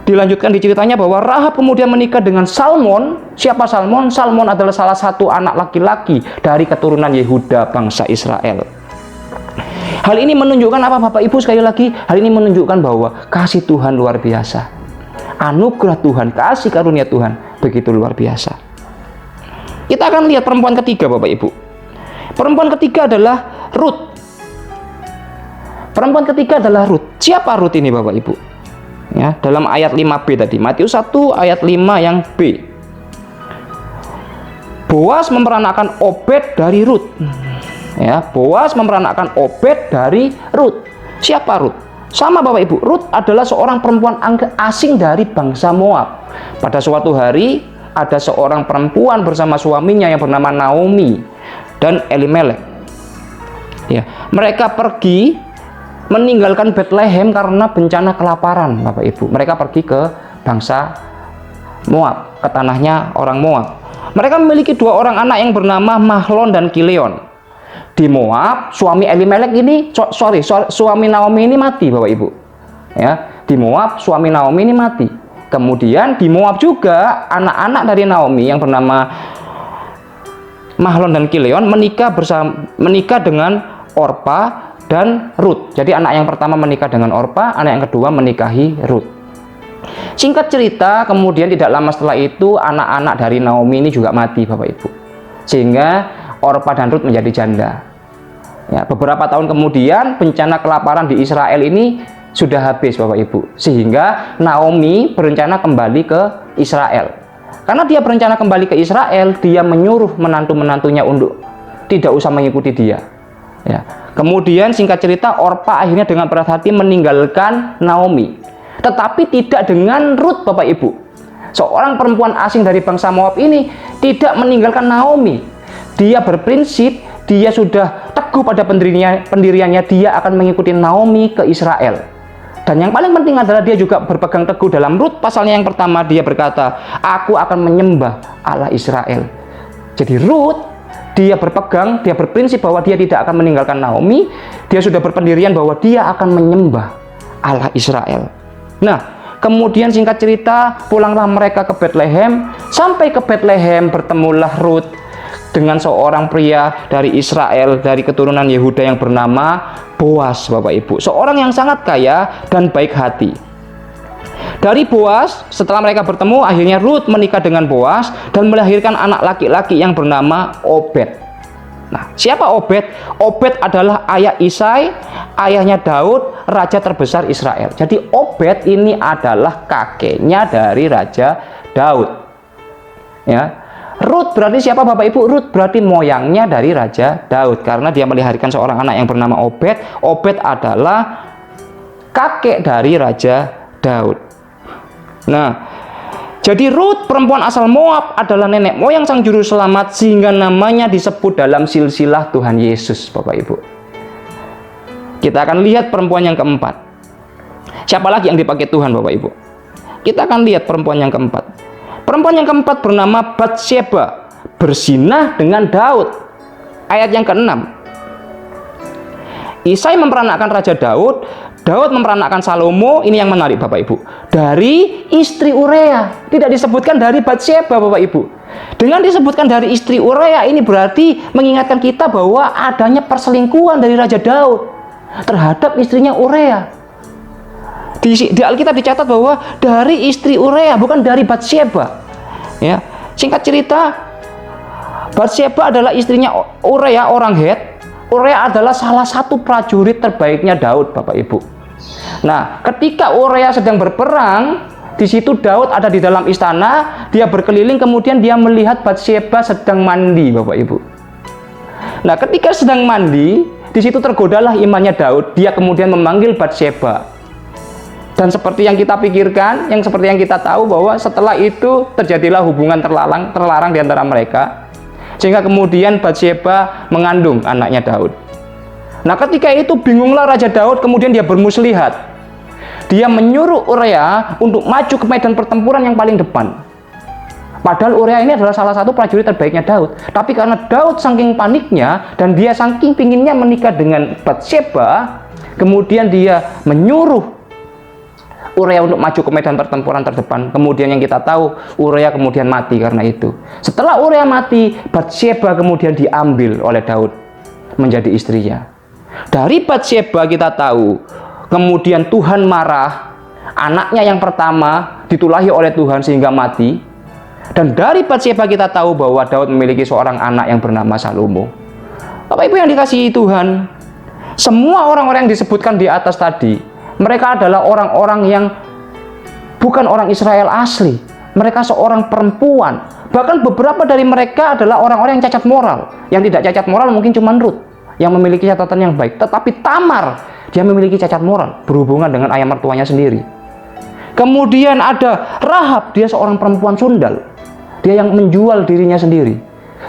dilanjutkan di ceritanya bahwa Rahab kemudian menikah dengan Salmon. Siapa Salmon? Salmon adalah salah satu anak laki-laki dari keturunan Yehuda bangsa Israel. Hal ini menunjukkan apa Bapak Ibu? Sekali lagi, hal ini menunjukkan bahwa kasih Tuhan luar biasa. Anugerah Tuhan, kasih karunia Tuhan begitu luar biasa. Kita akan lihat perempuan ketiga Bapak Ibu. Perempuan ketiga adalah Rut. Perempuan ketiga adalah Rut. Siapa Rut ini Bapak Ibu? Ya, dalam ayat 5b tadi, Matius 1 ayat 5 yang B. Boas memperanakan Obed dari Rut. Ya, Boas memperanakan Obed dari Rut. Siapa Rut? Sama Bapak Ibu, Rut adalah seorang perempuan asing dari bangsa Moab. Pada suatu hari ada seorang perempuan bersama suaminya yang bernama Naomi dan Elimelek. Ya, mereka pergi meninggalkan Bethlehem karena bencana kelaparan Bapak Ibu. Mereka pergi ke bangsa Moab, ke tanahnya orang Moab. Mereka memiliki dua orang anak yang bernama Mahlon dan Kileon. Di Moab, suami Elimelek ini, suami Naomi ini mati Bapak Ibu. Ya, di Moab suami Naomi ini mati. Kemudian di Moab juga anak-anak dari Naomi yang bernama Mahlon dan Kileon menikah dengan Orpa dan Rut. Jadi anak yang pertama menikah dengan Orpa, anak yang kedua menikahi Rut. Singkat cerita, kemudian tidak lama setelah itu anak-anak dari Naomi ini juga mati Bapak Ibu. Sehingga Orpa dan Rut menjadi janda. Ya, beberapa tahun kemudian bencana kelaparan di Israel ini sudah habis Bapak Ibu. Sehingga Naomi berencana kembali ke Israel. Karena dia berencana kembali ke Israel, dia menyuruh menantu-menantunya untuk tidak usah mengikuti dia. Ya. Kemudian singkat cerita, Orpa akhirnya dengan berat hati meninggalkan Naomi. Tetapi tidak dengan Rut Bapak Ibu. Seorang perempuan asing dari bangsa Moab ini tidak meninggalkan Naomi. Dia berprinsip, dia sudah teguh pada pendiriannya, dia akan mengikuti Naomi ke Israel. Dan yang paling penting adalah dia juga berpegang teguh dalam Rut pasalnya yang pertama, dia berkata, aku akan menyembah Allah Israel. Jadi Rut, dia berpegang, dia berprinsip bahwa dia tidak akan meninggalkan Naomi. Dia sudah berpendirian bahwa dia akan menyembah Allah Israel. Nah, kemudian singkat cerita, pulanglah mereka ke Bethlehem. Sampai ke Bethlehem bertemulah Rut dengan seorang pria dari Israel, dari keturunan Yehuda yang bernama Boas Bapak Ibu. Seorang yang sangat kaya dan baik hati. Dari Boas, setelah mereka bertemu, akhirnya Rut menikah dengan Boas dan melahirkan anak laki-laki yang bernama Obed. Nah, siapa Obed? Obed adalah ayah Isai, ayahnya Daud, raja terbesar Israel. Jadi Obed ini adalah kakeknya dari Raja Daud. Ya. Rut berarti siapa Bapak Ibu? Rut berarti moyangnya dari Raja Daud karena dia melahirkan seorang anak yang bernama Obed. Obed adalah kakek dari Raja Daud. Nah, jadi Rut perempuan asal Moab adalah nenek moyang sang juru selamat sehingga namanya disebut dalam silsilah Tuhan Yesus Bapak Ibu. Kita akan lihat perempuan yang keempat. Siapa lagi yang dipakai Tuhan Bapak Ibu? Kita akan lihat perempuan yang keempat. Perempuan yang keempat bernama Batsyeba, berzinah dengan Daud. Ayat yang ke-6. Isai memperanakkan Raja Daud, Daud memperanakkan Salomo. Ini yang menarik Bapak Ibu. Dari istri Urea, tidak disebutkan dari Batsyeba Bapak Ibu. Dengan disebutkan dari istri Urea, ini berarti mengingatkan kita bahwa adanya perselingkuhan dari Raja Daud terhadap istrinya Urea. Di Alkitab dicatat bahwa dari istri Urea, bukan dari Batsyeba. Ya, Singkat cerita, Batsyeba adalah istrinya Uria orang Het. Uria adalah salah satu prajurit terbaiknya Daud, Bapak Ibu. Nah, ketika Uria sedang berperang, di situ Daud ada di dalam istana, dia berkeliling, kemudian dia melihat Batsyeba sedang mandi, Bapak Ibu. Nah, ketika sedang mandi, di situ tergodalah imannya Daud. Dia kemudian memanggil Batsyeba. Dan seperti yang kita pikirkan, yang seperti yang kita tahu, bahwa setelah itu terjadilah hubungan terlarang di antara mereka. Sehingga kemudian Batsyeba mengandung anaknya Daud. Nah, ketika itu bingunglah Raja Daud, kemudian dia bermuslihat. Dia menyuruh Uria untuk maju ke medan pertempuran yang paling depan. Padahal Uria ini adalah salah satu prajurit terbaiknya Daud. Tapi karena Daud saking paniknya dan dia saking pinginnya menikah dengan Batsyeba, kemudian dia menyuruh Uria untuk maju ke medan pertempuran terdepan. Kemudian yang kita tahu, Uria kemudian mati karena itu. Setelah Uria mati, Batsyeba kemudian diambil oleh Daud menjadi istrinya. Dari Batsyeba kita tahu, kemudian Tuhan marah, anaknya yang pertama ditulahi oleh Tuhan sehingga mati. Dan dari Batsyeba kita tahu bahwa Daud memiliki seorang anak yang bernama Salomo. Bapak Ibu yang dikasihi Tuhan, semua orang-orang yang disebutkan di atas tadi, mereka adalah orang-orang yang bukan orang Israel asli. Mereka seorang perempuan. Bahkan beberapa dari mereka adalah orang-orang yang cacat moral. Yang tidak cacat moral mungkin cuma Ruth yang memiliki catatan yang baik. Tetapi Tamar, dia memiliki cacat moral berhubungan dengan ayah mertuanya sendiri. Kemudian ada Rahab, dia seorang perempuan sundal. Dia yang menjual dirinya sendiri.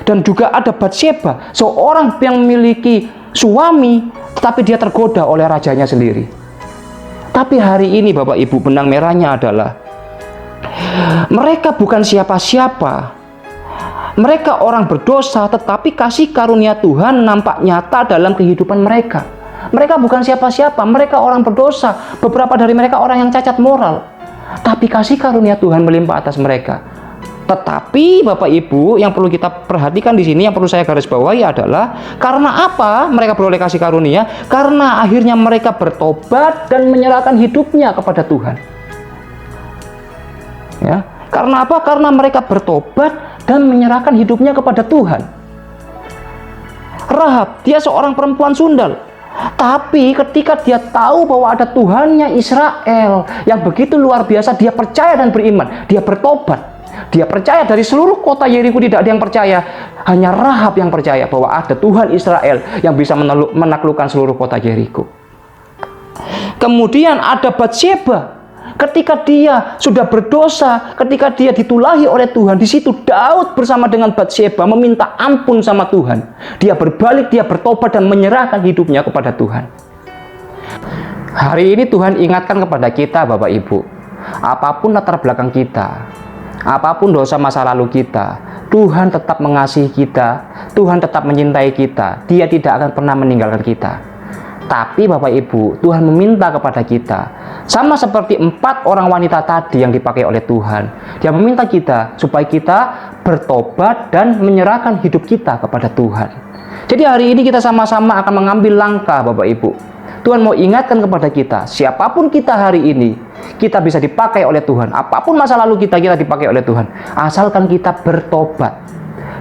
Dan juga ada Batsyeba, seorang yang memiliki suami, tetapi dia tergoda oleh rajanya sendiri. Tapi hari ini Bapak Ibu, benang merahnya adalah mereka bukan siapa-siapa. Mereka orang berdosa, tetapi kasih karunia Tuhan nampak nyata dalam kehidupan mereka. Mereka bukan siapa-siapa, mereka orang berdosa. Beberapa dari mereka orang yang cacat moral. Tapi kasih karunia Tuhan melimpah atas mereka. Tetapi Bapak Ibu, yang perlu kita perhatikan di sini, yang perlu saya garis bawahi adalah karena apa mereka beroleh kasih karunia? Karena akhirnya mereka bertobat dan menyerahkan hidupnya kepada Tuhan. Ya, karena apa? Karena mereka bertobat dan menyerahkan hidupnya kepada Tuhan. Rahab, dia seorang perempuan sundal. Tapi ketika dia tahu bahwa ada Tuhannya Israel yang begitu luar biasa, dia percaya dan beriman. Dia bertobat. Dia percaya. Dari seluruh kota Yeriko tidak ada yang percaya. Hanya Rahab yang percaya bahwa ada Tuhan Israel yang bisa menaklukkan seluruh kota Yeriko. Kemudian ada Batsyeba. Ketika dia sudah berdosa, ketika dia ditulahi oleh Tuhan, di situ Daud bersama dengan Batsyeba meminta ampun sama Tuhan. Dia berbalik, dia bertobat dan menyerahkan hidupnya kepada Tuhan. Hari ini Tuhan ingatkan kepada kita, Bapak Ibu, apapun latar belakang kita, apapun dosa masa lalu kita, Tuhan tetap mengasihi kita, Tuhan tetap mencintai kita, Dia tidak akan pernah meninggalkan kita. Tapi Bapak Ibu, Tuhan meminta kepada kita, sama seperti 4 orang wanita tadi yang dipakai oleh Tuhan. Dia meminta kita supaya kita bertobat dan menyerahkan hidup kita kepada Tuhan. Jadi hari ini kita sama-sama akan mengambil langkah, Bapak Ibu. Tuhan mau ingatkan kepada kita, siapapun kita hari ini, kita bisa dipakai oleh Tuhan. Apapun masa lalu kita dipakai oleh Tuhan. Asalkan kita bertobat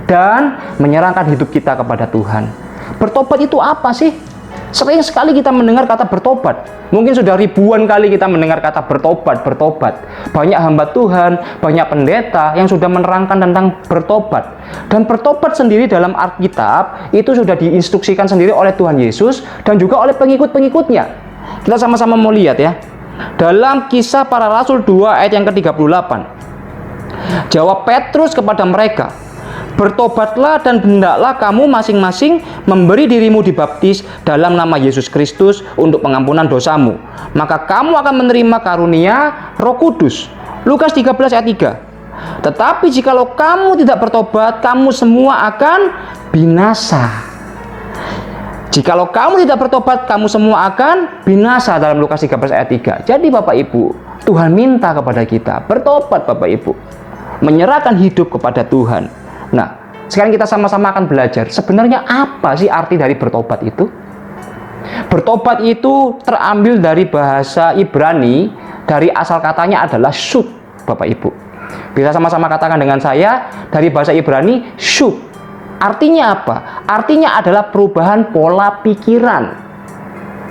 dan menyerahkan hidup kita kepada Tuhan. Bertobat itu apa sih? Sering sekali kita mendengar kata bertobat. Mungkin sudah ribuan kali kita mendengar kata bertobat. Banyak hamba Tuhan, banyak pendeta yang sudah menerangkan tentang bertobat. Dan bertobat sendiri dalam Alkitab itu sudah diinstruksikan sendiri oleh Tuhan Yesus dan juga oleh pengikut-pengikutnya. Kita sama-sama mau lihat ya. Dalam Kisah Para Rasul 2 ayat yang ke-38. Jawab Petrus kepada mereka, "Bertobatlah dan hendaklah kamu masing-masing memberi dirimu dibaptis dalam nama Yesus Kristus untuk pengampunan dosamu. Maka kamu akan menerima karunia Roh Kudus." Lukas 13 ayat 3. "Tetapi jikalau kamu tidak bertobat, kamu semua akan binasa." Jikalau kamu tidak bertobat, kamu semua akan binasa dalam Lukas 13 ayat 3. Jadi Bapak Ibu, Tuhan minta kepada kita bertobat, Bapak Ibu. Menyerahkan hidup kepada Tuhan. Nah, sekarang kita sama-sama akan belajar sebenarnya apa sih arti dari bertobat itu? Bertobat itu terambil dari bahasa Ibrani, dari asal katanya adalah shut. Bapak Ibu. Bisa sama-sama katakan dengan saya, dari bahasa Ibrani, shub. Artinya apa? Artinya adalah perubahan pola pikiran.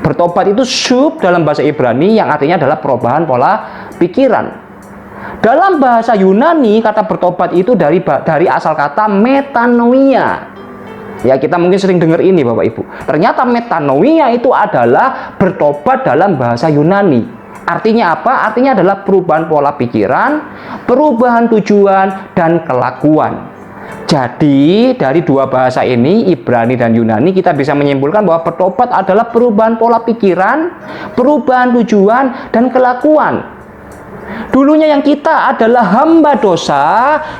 Bertobat itu shub dalam bahasa Ibrani yang artinya adalah perubahan pola pikiran. Dalam bahasa Yunani, kata bertobat itu dari asal kata metanoia. Ya, kita mungkin sering dengar ini Bapak Ibu. Ternyata metanoia itu adalah bertobat dalam bahasa Yunani. Artinya apa? Artinya adalah perubahan pola pikiran, perubahan tujuan, dan kelakuan. Jadi, dari dua bahasa ini, Ibrani dan Yunani, kita bisa menyimpulkan bahwa bertobat adalah perubahan pola pikiran, perubahan tujuan, dan kelakuan. Dulunya yang kita adalah hamba dosa,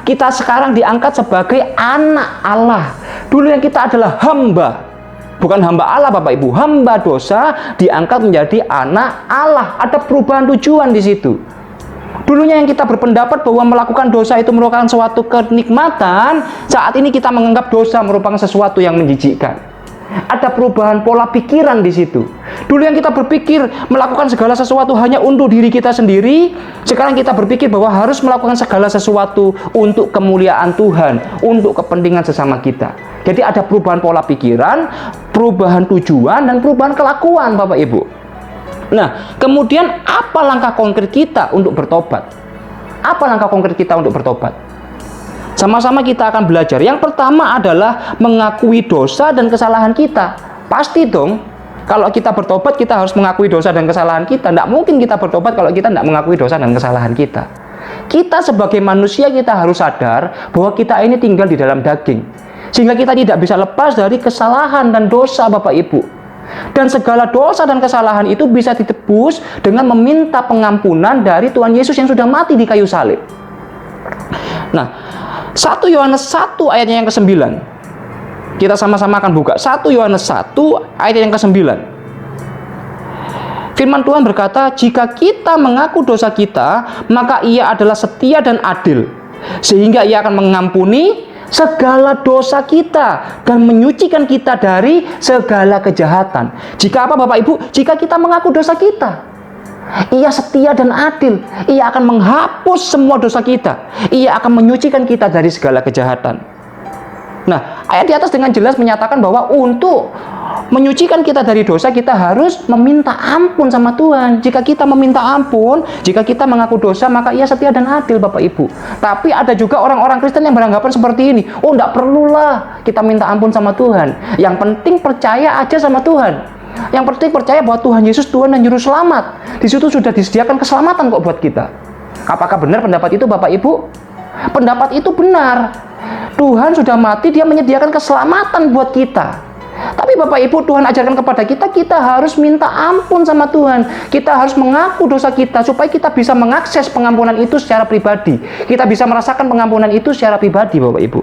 kita sekarang diangkat sebagai anak Allah. Dulu yang kita adalah hamba, bukan hamba Allah Bapak Ibu, hamba dosa diangkat menjadi anak Allah. Ada perubahan tujuan di situ. Dulunya yang kita berpendapat bahwa melakukan dosa itu merupakan suatu kenikmatan, saat ini kita menganggap dosa merupakan sesuatu yang menjijikkan. Ada perubahan pola pikiran di situ. Dulu yang kita berpikir melakukan segala sesuatu hanya untuk diri kita sendiri, sekarang kita berpikir bahwa harus melakukan segala sesuatu untuk kemuliaan Tuhan, untuk kepentingan sesama kita. Jadi ada perubahan pola pikiran, perubahan tujuan, dan perubahan kelakuan Bapak Ibu. Nah, kemudian apa langkah konkret kita untuk bertobat? Apa langkah konkret kita untuk bertobat? Sama-sama kita akan belajar. Yang pertama adalah mengakui dosa dan kesalahan kita. Pasti dong, kalau kita bertobat kita harus mengakui dosa dan kesalahan kita. Tidak mungkin kita bertobat kalau kita tidak mengakui dosa dan kesalahan kita. Kita sebagai manusia kita harus sadar bahwa kita ini tinggal di dalam daging. Sehingga kita tidak bisa lepas dari kesalahan dan dosa Bapak Ibu. Dan segala dosa dan kesalahan itu bisa ditebus dengan meminta pengampunan dari Tuhan Yesus yang sudah mati di kayu salib. Nah, 1 Yohanes 1 ayatnya yang ke-9. Kita sama-sama akan buka 1 Yohanes 1 ayat yang ke-9. Firman Tuhan berkata, jika kita mengaku dosa kita, maka Ia adalah setia dan adil, sehingga Ia akan mengampuni segala dosa kita dan menyucikan kita dari segala kejahatan. Jika apa Bapak Ibu? Jika kita mengaku dosa kita, Ia setia dan adil. Ia akan menghapus semua dosa kita. Ia akan menyucikan kita dari segala kejahatan. Nah, ayat di atas dengan jelas menyatakan bahwa untuk menyucikan kita dari dosa, kita harus meminta ampun sama Tuhan. Jika kita meminta ampun, jika kita mengaku dosa, maka Ia setia dan adil Bapak Ibu. Tapi ada juga orang-orang Kristen yang beranggapan seperti ini. Oh, enggak perlulah kita minta ampun sama Tuhan. Yang penting percaya aja sama Tuhan. Yang penting percaya bahwa Tuhan Yesus Tuhan dan Juru Selamat. Di situ sudah disediakan keselamatan kok buat kita. Apakah benar pendapat itu Bapak Ibu? Pendapat itu benar. Tuhan sudah mati, Dia menyediakan keselamatan buat kita. Tapi Bapak Ibu, Tuhan ajarkan kepada kita, kita harus minta ampun sama Tuhan. Kita harus mengaku dosa kita supaya kita bisa mengakses pengampunan itu secara pribadi. Kita bisa merasakan pengampunan itu secara pribadi Bapak Ibu.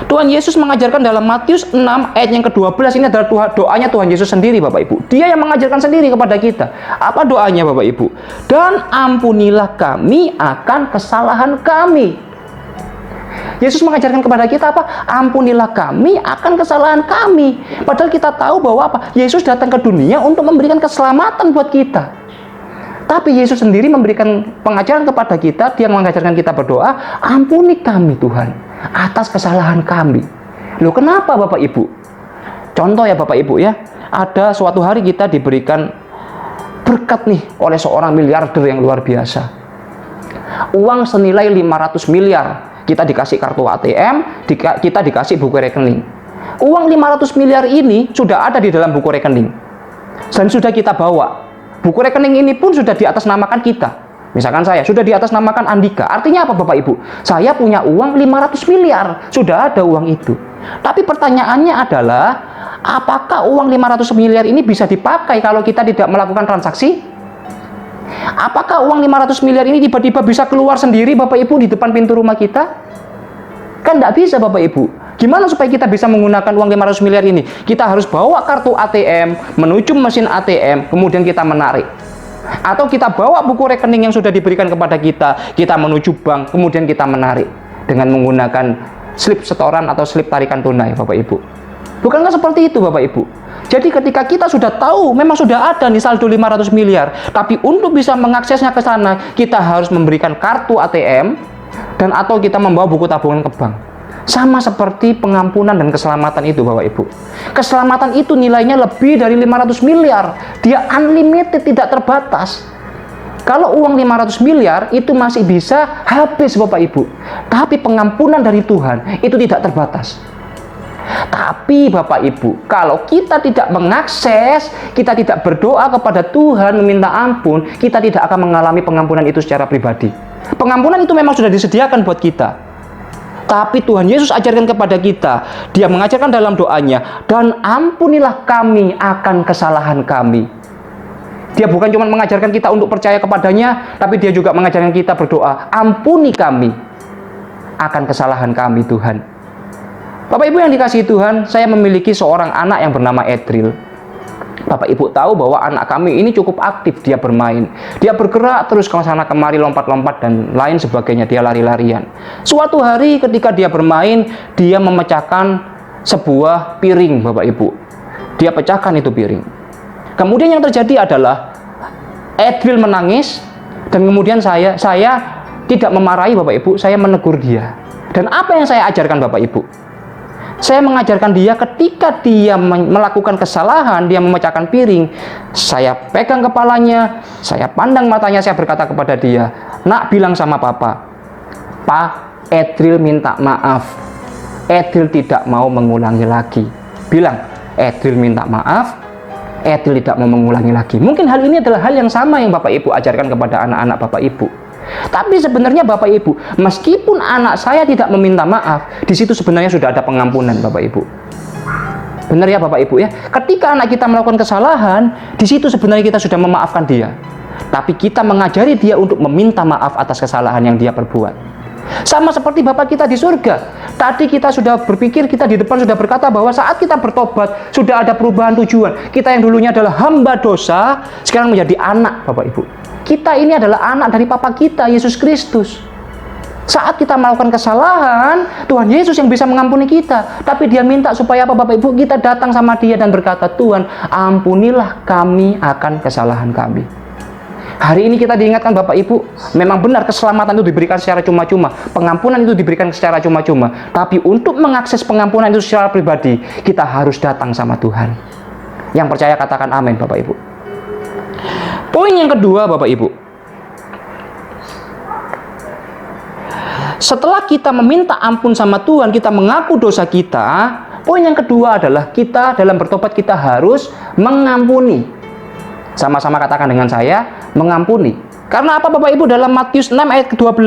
Tuhan Yesus mengajarkan dalam Matius 6 ayat yang ke-12, ini adalah doanya Tuhan Yesus sendiri Bapak Ibu. Dia yang mengajarkan sendiri kepada kita. Apa doanya Bapak Ibu? Dan ampunilah kami akan kesalahan kami. Yesus mengajarkan kepada kita apa? Ampunilah kami akan kesalahan kami. Padahal kita tahu bahwa apa? Yesus datang ke dunia untuk memberikan keselamatan buat kita. Tapi Yesus sendiri memberikan pengajaran kepada kita. Dia mengajarkan kita berdoa, ampuni kami Tuhan atas kesalahan kami. Loh, kenapa Bapak Ibu? Contoh ya Bapak Ibu ya. Ada suatu hari kita diberikan berkat nih oleh seorang miliarder yang luar biasa. Uang senilai 500 miliar. Kita dikasih kartu ATM, kita dikasih buku rekening. Uang 500 miliar ini sudah ada di dalam buku rekening. Dan sudah kita bawa. Buku rekening ini pun sudah diatasnamakan kita. Misalkan saya, sudah diatasnamakan Andika. Artinya apa Bapak Ibu? Saya punya uang 500 miliar. Sudah ada uang itu. Tapi pertanyaannya adalah, apakah uang 500 miliar ini bisa dipakai kalau kita tidak melakukan transaksi? Apakah uang 500 miliar ini tiba-tiba bisa keluar sendiri Bapak Ibu di depan pintu rumah kita? Kan tidak bisa Bapak Ibu. Gimana supaya kita bisa menggunakan uang 500 miliar ini? Kita harus bawa kartu ATM, menuju mesin ATM, kemudian kita menarik. Atau kita bawa buku rekening yang sudah diberikan kepada kita menuju bank, kemudian kita menarik dengan menggunakan slip setoran atau slip tarikan tunai Bapak Ibu. Bukankah seperti itu Bapak Ibu? Jadi ketika kita sudah tahu, memang sudah ada nih saldo 500 miliar, tapi untuk bisa mengaksesnya ke sana, kita harus memberikan kartu ATM, dan atau kita membawa buku tabungan ke bank. Sama seperti pengampunan dan keselamatan itu Bapak Ibu. Keselamatan itu nilainya lebih dari 500 miliar. Dia unlimited, tidak terbatas. Kalau uang 500 miliar itu masih bisa habis Bapak Ibu. Tapi pengampunan dari Tuhan itu tidak terbatas. Tapi Bapak Ibu, kalau kita tidak mengakses, kita tidak berdoa kepada Tuhan meminta ampun, kita tidak akan mengalami pengampunan itu secara pribadi. Pengampunan itu memang sudah disediakan buat kita. Tapi Tuhan Yesus ajarkan kepada kita, Dia mengajarkan dalam doanya, dan ampunilah kami akan kesalahan kami. Dia bukan cuma mengajarkan kita untuk percaya kepadanya, tapi Dia juga mengajarkan kita berdoa, ampuni kami akan kesalahan kami Tuhan. Bapak Ibu yang dikasihi Tuhan, saya memiliki seorang anak yang bernama Edril. Bapak Ibu tahu bahwa anak kami ini cukup aktif, dia bermain. Dia bergerak terus ke sana kemari, lompat-lompat dan lain sebagainya, dia lari-larian. Suatu hari ketika dia bermain, dia memecahkan sebuah piring Bapak Ibu. Dia pecahkan itu piring. Kemudian yang terjadi adalah Edril menangis, dan kemudian saya tidak memarahi Bapak Ibu, saya menegur dia. Dan apa yang saya ajarkan Bapak Ibu? Saya mengajarkan dia ketika dia melakukan kesalahan, dia memecahkan piring, saya pegang kepalanya, saya pandang matanya, saya berkata kepada dia, nak, bilang sama papa, Pak, Edril minta maaf, Edril tidak mau mengulangi lagi. Bilang, Edril minta maaf, Edril tidak mau mengulangi lagi. Mungkin hal ini adalah hal yang sama yang Bapak Ibu ajarkan kepada anak-anak Bapak Ibu. Tapi sebenarnya Bapak Ibu, meskipun anak saya tidak meminta maaf, di situ sebenarnya sudah ada pengampunan Bapak Ibu. Benar ya Bapak Ibu ya? Ketika anak kita melakukan kesalahan, di situ sebenarnya kita sudah memaafkan dia. Tapi kita mengajari dia untuk meminta maaf atas kesalahan yang dia perbuat. Sama seperti Bapak kita di surga. Tadi kita sudah berpikir, kita di depan sudah berkata bahwa saat kita bertobat, sudah ada perubahan tujuan. Kita yang dulunya adalah hamba dosa, sekarang menjadi anak Bapak Ibu. Kita ini adalah anak dari Papa kita, Yesus Kristus. Saat kita melakukan kesalahan, Tuhan Yesus yang bisa mengampuni kita. Tapi Dia minta supaya apa Bapak Ibu? Kita datang sama Dia dan berkata, Tuhan, ampunilah kami akan kesalahan kami. Hari ini kita diingatkan Bapak Ibu, memang benar keselamatan itu diberikan secara cuma-cuma, pengampunan itu diberikan secara cuma-cuma. Tapi untuk mengakses pengampunan itu secara pribadi, kita harus datang sama Tuhan. Yang percaya katakan amin Bapak Ibu. Poin yang kedua Bapak Ibu, setelah kita meminta ampun sama Tuhan, kita mengaku dosa kita, poin yang kedua adalah kita dalam bertobat kita harus mengampuni. Sama-sama katakan dengan saya, mengampuni. Karena apa Bapak Ibu? Dalam Matius 6 ayat ke-12,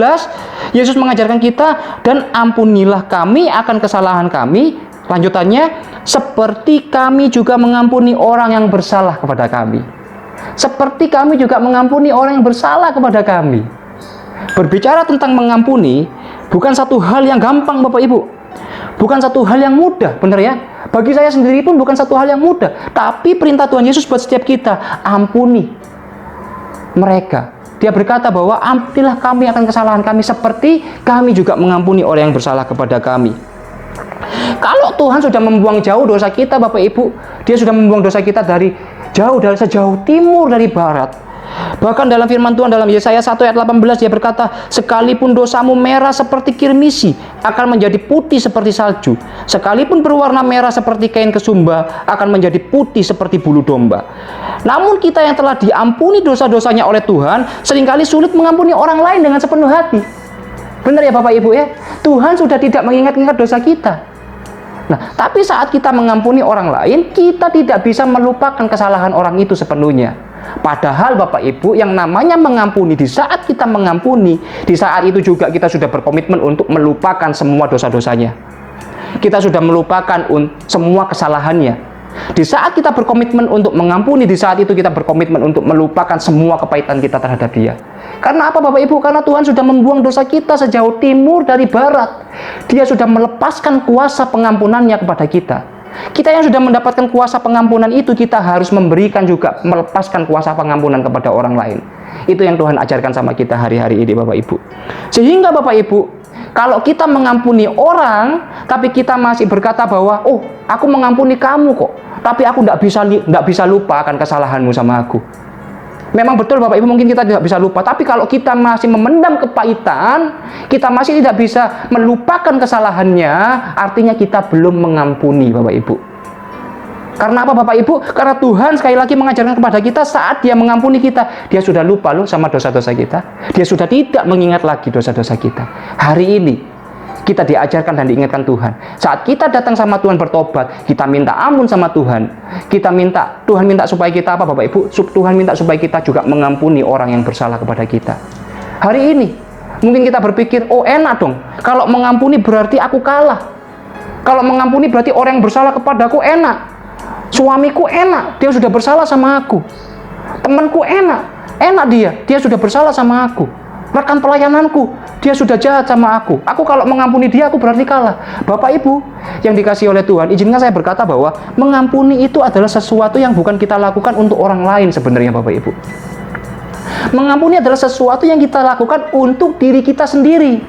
Yesus mengajarkan kita, dan ampunilah kami akan kesalahan kami. Lanjutannya, seperti kami juga mengampuni orang yang bersalah kepada kami. Seperti kami juga mengampuni orang yang bersalah kepada kami. Berbicara tentang mengampuni bukan satu hal yang gampang Bapak Ibu. Bukan satu hal yang mudah, benar ya? Bagi saya sendiri pun bukan satu hal yang mudah. Tapi perintah Tuhan Yesus buat setiap kita, ampuni mereka. Dia berkata bahwa ampunilah kami akan kesalahan kami, seperti kami juga mengampuni orang yang bersalah kepada kami. Kalau Tuhan sudah membuang jauh dosa kita Bapak Ibu, Dia sudah membuang dosa kita dari sejauh timur dari barat. Bahkan dalam firman Tuhan dalam Yesaya 1 ayat 18 Dia berkata, sekalipun dosamu merah seperti kirmisi, akan menjadi putih seperti salju. Sekalipun berwarna merah seperti kain kesumba, akan menjadi putih seperti bulu domba. Namun kita yang telah diampuni dosa-dosanya oleh Tuhan, seringkali sulit mengampuni orang lain dengan sepenuh hati. Benar ya Bapak Ibu ya? Tuhan sudah tidak mengingat-ingat dosa kita. Nah, tapi saat kita mengampuni orang lain, kita tidak bisa melupakan kesalahan orang itu sepenuhnya. Padahal Bapak Ibu, yang namanya mengampuni, di saat kita mengampuni, di saat itu juga kita sudah berkomitmen untuk melupakan semua dosa-dosanya. Kita sudah melupakan semua kesalahannya. Di saat kita berkomitmen untuk mengampuni, di saat itu kita berkomitmen untuk melupakan semua kepahitan kita terhadap Dia. Karena apa Bapak Ibu? Karena Tuhan sudah membuang dosa kita sejauh timur dari barat. Dia sudah melepaskan kuasa pengampunannya kepada kita. Kita yang sudah mendapatkan kuasa pengampunan itu, kita harus memberikan juga, melepaskan kuasa pengampunan kepada orang lain. Itu yang Tuhan ajarkan sama kita hari-hari ini Bapak Ibu. Sehingga Bapak Ibu, Kalau kita mengampuni orang, tapi kita masih berkata bahwa, oh, aku mengampuni kamu kok, tapi aku tidak bisa lupa akan kesalahanmu sama aku. Memang betul Bapak Ibu, mungkin kita tidak bisa lupa, tapi kalau kita masih memendam kepahitan, kita masih tidak bisa melupakan kesalahannya, artinya kita belum mengampuni Bapak Ibu. Karena apa Bapak Ibu? Karena Tuhan sekali lagi mengajarkan kepada kita, saat Dia mengampuni kita, Dia sudah lupa loh sama dosa-dosa kita. Dia sudah tidak mengingat lagi dosa-dosa kita. Hari ini kita diajarkan dan diingatkan Tuhan. Saat kita datang sama Tuhan bertobat, kita minta ampun sama Tuhan. Tuhan minta supaya kita apa Bapak Ibu? Tuhan minta supaya kita juga mengampuni orang yang bersalah kepada kita. Hari ini mungkin kita berpikir, oh enak dong, kalau mengampuni berarti aku kalah. Kalau mengampuni berarti orang yang bersalah kepadaku enak. Suamiku enak, dia sudah bersalah sama aku. Temanku enak dia sudah bersalah sama aku. Rekan pelayananku, dia sudah jahat sama aku. Aku kalau mengampuni dia, aku berarti kalah. Bapak Ibu yang dikasihi oleh Tuhan, izinkan saya berkata bahwa mengampuni itu adalah sesuatu yang bukan kita lakukan untuk orang lain sebenarnya Bapak Ibu. Mengampuni adalah sesuatu yang kita lakukan untuk diri kita sendiri.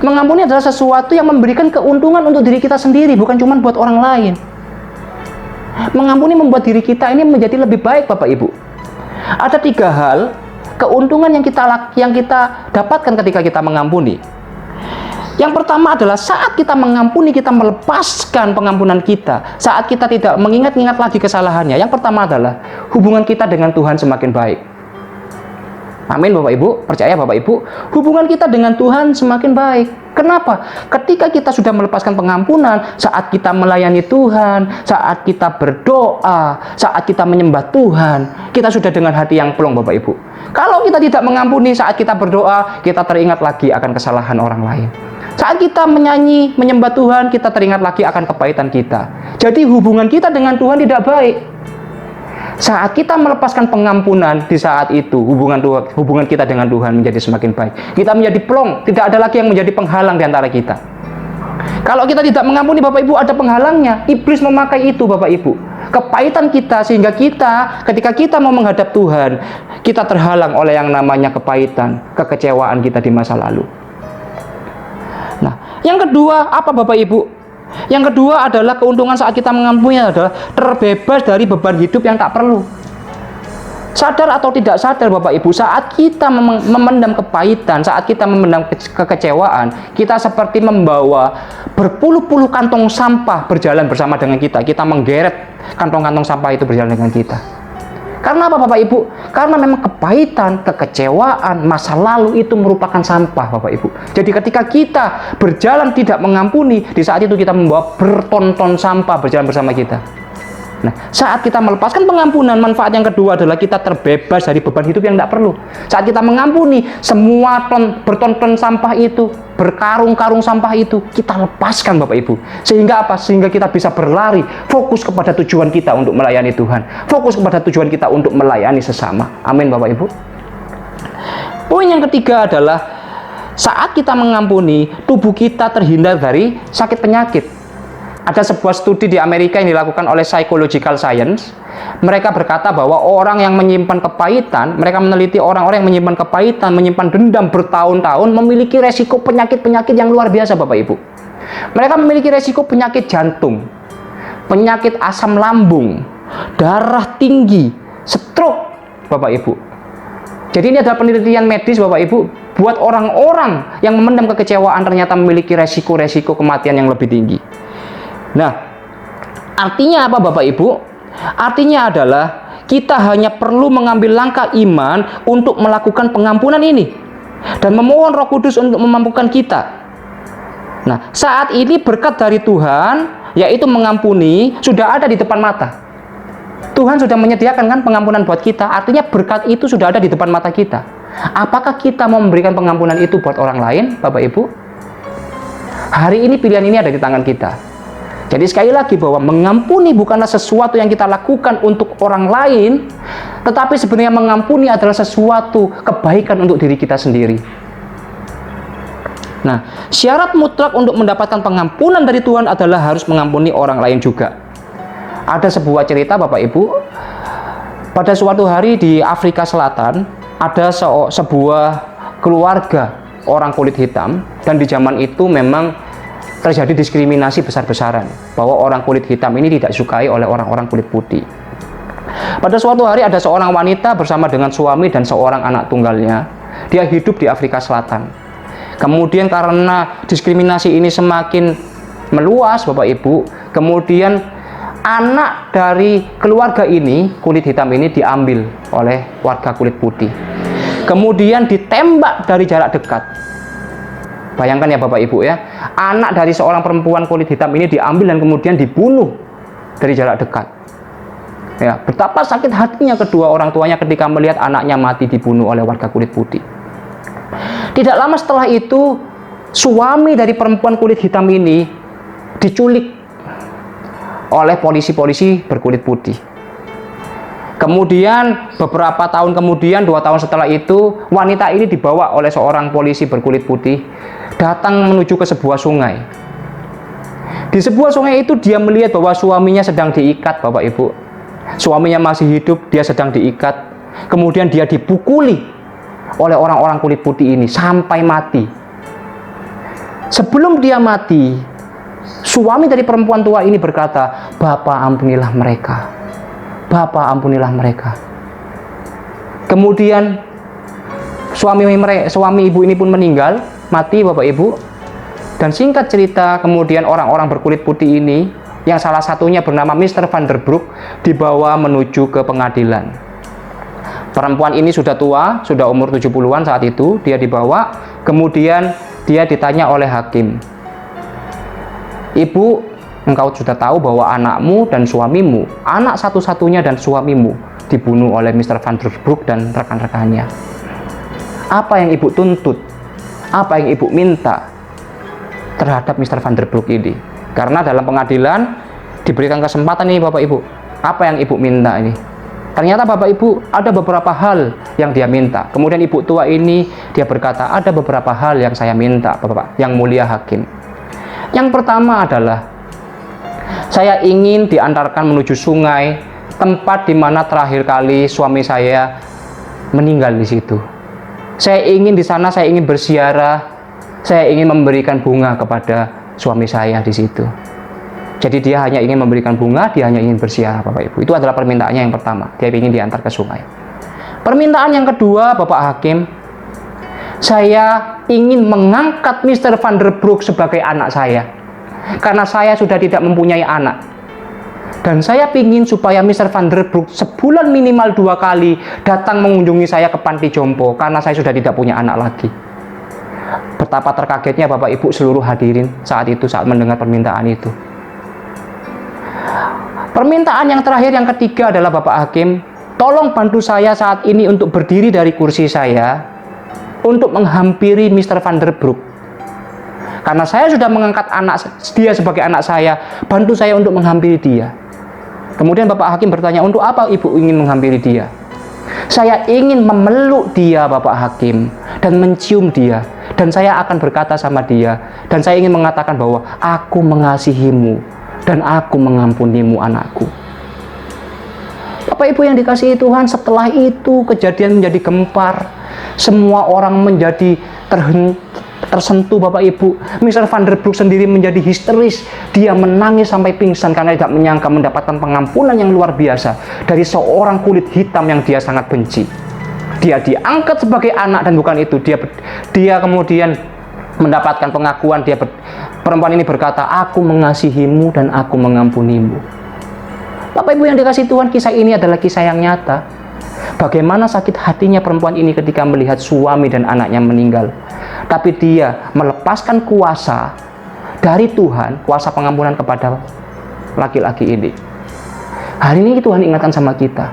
Mengampuni adalah sesuatu yang memberikan keuntungan untuk diri kita sendiri, bukan cuma buat orang lain. Mengampuni membuat diri kita ini menjadi lebih baik Bapak Ibu. Ada 3 hal keuntungan yang kita dapatkan ketika kita mengampuni. Yang pertama adalah saat kita mengampuni, kita melepaskan pengampunan kita. Saat kita tidak mengingat-ingat lagi kesalahannya. Yang pertama adalah hubungan kita dengan Tuhan semakin baik. Amin Bapak Ibu, percaya Bapak Ibu, hubungan kita dengan Tuhan semakin baik. Kenapa? Ketika kita sudah melepaskan pengampunan, saat kita melayani Tuhan, saat kita berdoa, saat kita menyembah Tuhan, kita sudah dengan hati yang plong Bapak Ibu. Kalau kita tidak mengampuni saat kita berdoa, kita teringat lagi akan kesalahan orang lain. Saat kita menyanyi, menyembah Tuhan, kita teringat lagi akan kepahitan kita. Jadi hubungan kita dengan Tuhan tidak baik. Saat kita melepaskan pengampunan, di saat itu hubungan kita dengan Tuhan menjadi semakin baik. Kita menjadi plong, tidak ada lagi yang menjadi penghalang di antara kita. Kalau kita tidak mengampuni Bapak Ibu, ada penghalangnya. Iblis memakai itu Bapak Ibu. Kepahitan kita, sehingga ketika kita mau menghadap Tuhan, kita terhalang oleh yang namanya kepahitan, kekecewaan kita di masa lalu. Nah, yang kedua apa Bapak Ibu? Yang kedua adalah keuntungan saat kita mengampuni adalah terbebas dari beban hidup yang tak perlu. Sadar atau tidak sadar Bapak Ibu, saat kita memendam kepahitan, saat kita memendam kekecewaan, kita seperti membawa berpuluh-puluh kantong sampah berjalan bersama dengan kita. Kita menggeret kantong-kantong sampah itu berjalan dengan kita. Karena apa Bapak Ibu? Karena memang kepahitan, kekecewaan, masa lalu itu merupakan sampah Bapak Ibu. Jadi ketika kita berjalan tidak mengampuni, di saat itu kita membawa berton-ton sampah berjalan bersama kita. Nah, saat kita melepaskan pengampunan, manfaat yang kedua adalah kita terbebas dari beban hidup yang tidak perlu. Saat kita mengampuni, semua berton-ton sampah itu, berkarung-karung sampah itu, kita lepaskan Bapak Ibu. Sehingga apa? Sehingga kita bisa berlari, fokus kepada tujuan kita untuk melayani Tuhan. Fokus kepada tujuan kita untuk melayani sesama. Amin Bapak Ibu. Poin yang ketiga adalah saat kita mengampuni, tubuh kita terhindar dari sakit penyakit. Ada sebuah studi di Amerika yang dilakukan oleh Psychological Science. Mereka berkata bahwa orang yang menyimpan kepahitan, mereka meneliti orang-orang yang menyimpan kepahitan, menyimpan dendam bertahun-tahun, memiliki resiko penyakit-penyakit yang luar biasa Bapak Ibu. Mereka memiliki resiko penyakit jantung, penyakit asam lambung, darah tinggi, stroke Bapak Ibu. Jadi ini adalah penelitian medis Bapak Ibu, buat orang-orang yang memendam kekecewaan ternyata memiliki resiko-resiko kematian yang lebih tinggi. Nah, artinya apa Bapak Ibu? Artinya adalah kita hanya perlu mengambil langkah iman untuk melakukan pengampunan ini dan memohon Roh Kudus untuk memampukan kita. Nah, saat ini berkat dari Tuhan, yaitu mengampuni, sudah ada di depan mata. Tuhan sudah menyediakan kan pengampunan buat kita, artinya berkat itu sudah ada di depan mata kita. Apakah kita mau memberikan pengampunan itu buat orang lain, Bapak Ibu? Hari ini pilihan ini ada di tangan kita. Jadi sekali lagi bahwa mengampuni bukanlah sesuatu yang kita lakukan untuk orang lain, tetapi sebenarnya mengampuni adalah sesuatu kebaikan untuk diri kita sendiri. Nah, syarat mutlak untuk mendapatkan pengampunan dari Tuhan adalah harus mengampuni orang lain juga. Ada sebuah cerita Bapak Ibu, pada suatu hari di Afrika Selatan, ada sebuah keluarga orang kulit hitam, dan di zaman itu memang terjadi diskriminasi besar-besaran bahwa orang kulit hitam ini tidak disukai oleh orang-orang kulit putih. Pada suatu hari ada seorang wanita bersama dengan suami dan seorang anak tunggalnya. Dia hidup di Afrika Selatan. Kemudian karena diskriminasi ini semakin meluas Bapak Ibu, kemudian anak dari keluarga ini, kulit hitam ini, diambil oleh warga kulit putih. Kemudian ditembak dari jarak dekat. Bayangkan ya Bapak Ibu ya, anak dari seorang perempuan kulit hitam ini diambil dan kemudian dibunuh dari jarak dekat. Ya, betapa sakit hatinya kedua orang tuanya ketika melihat anaknya mati dibunuh oleh warga kulit putih. Tidak lama setelah itu, suami dari perempuan kulit hitam ini diculik oleh polisi-polisi berkulit putih. Kemudian beberapa tahun kemudian, 2 tahun setelah itu, wanita ini dibawa oleh seorang polisi berkulit putih datang menuju ke sebuah sungai. Di sebuah sungai itu dia melihat bahwa suaminya sedang diikat Bapak Ibu. Suaminya masih hidup, dia sedang diikat. Kemudian dia dipukuli oleh orang-orang kulit putih ini sampai mati. Sebelum dia mati, suami dari perempuan tua ini berkata, "Bapak ampunilah mereka. Bapak ampunilah mereka." Kemudian suami ibu ini pun meninggal, mati Bapak Ibu. Dan singkat cerita, kemudian orang-orang berkulit putih ini, yang salah satunya bernama Mr. Van der Broek, dibawa menuju ke pengadilan. Perempuan ini sudah tua, sudah umur 70-an saat itu. Dia dibawa, kemudian dia ditanya oleh hakim, "Ibu, engkau sudah tahu bahwa anakmu dan suamimu, anak satu-satunya dan suamimu, dibunuh oleh Mr. Van der Broek dan rekan-rekannya. Apa yang ibu tuntut? Apa yang ibu minta terhadap Mr. Van der Broek ini?" Karena dalam pengadilan diberikan kesempatan nih Bapak Ibu, apa yang ibu minta ini? Ternyata Bapak Ibu ada beberapa hal yang dia minta. Kemudian ibu tua ini dia berkata, "Ada beberapa hal yang saya minta Bapak yang mulia hakim. Yang pertama adalah saya ingin diantarkan menuju sungai, tempat di mana terakhir kali suami saya meninggal di situ. Saya ingin di sana, saya ingin berziarah, saya ingin memberikan bunga kepada suami saya di situ." Jadi dia hanya ingin memberikan bunga, dia hanya ingin berziarah Bapak Ibu. Itu adalah permintaannya yang pertama. Dia ingin diantar ke sungai. Permintaan yang kedua Bapak Hakim, saya ingin mengangkat Mr. Van der Broek sebagai anak saya. Karena saya sudah tidak mempunyai anak. Dan saya ingin supaya Mr. Van der Broek sebulan minimal 2 kali datang mengunjungi saya ke panti jompo. Karena saya sudah tidak punya anak lagi. Betapa terkagetnya Bapak Ibu seluruh hadirin saat itu saat mendengar permintaan itu. Permintaan yang terakhir, yang ketiga adalah Bapak Hakim, tolong bantu saya saat ini untuk berdiri dari kursi saya untuk menghampiri Mr. Van der Broek. Karena saya sudah mengangkat dia sebagai anak saya, bantu saya untuk menghampiri dia. Kemudian Bapak Hakim bertanya, "Untuk apa ibu ingin menghampiri dia?" "Saya ingin memeluk dia Bapak Hakim dan mencium dia. Dan saya akan berkata sama dia, dan saya ingin mengatakan bahwa aku mengasihimu dan aku mengampunimu anakku." Bapak Ibu yang dikasihi Tuhan, setelah itu kejadian menjadi gempar. Semua orang menjadi tersentuh Bapak Ibu. Mr. Van der Broek sendiri menjadi histeris. Dia menangis sampai pingsan karena tidak menyangka mendapatkan pengampunan yang luar biasa dari seorang kulit hitam yang dia sangat benci. Dia diangkat sebagai anak, dan bukan itu, dia kemudian mendapatkan pengakuan. Perempuan ini berkata, "Aku mengasihimu dan aku mengampunimu." Bapak Ibu yang dikasihi Tuhan, kisah ini adalah kisah yang nyata. Bagaimana sakit hatinya perempuan ini ketika melihat suami dan anaknya meninggal. Tapi dia melepaskan kuasa dari Tuhan, kuasa pengampunan kepada laki-laki ini. Hari ini Tuhan ingatkan sama kita,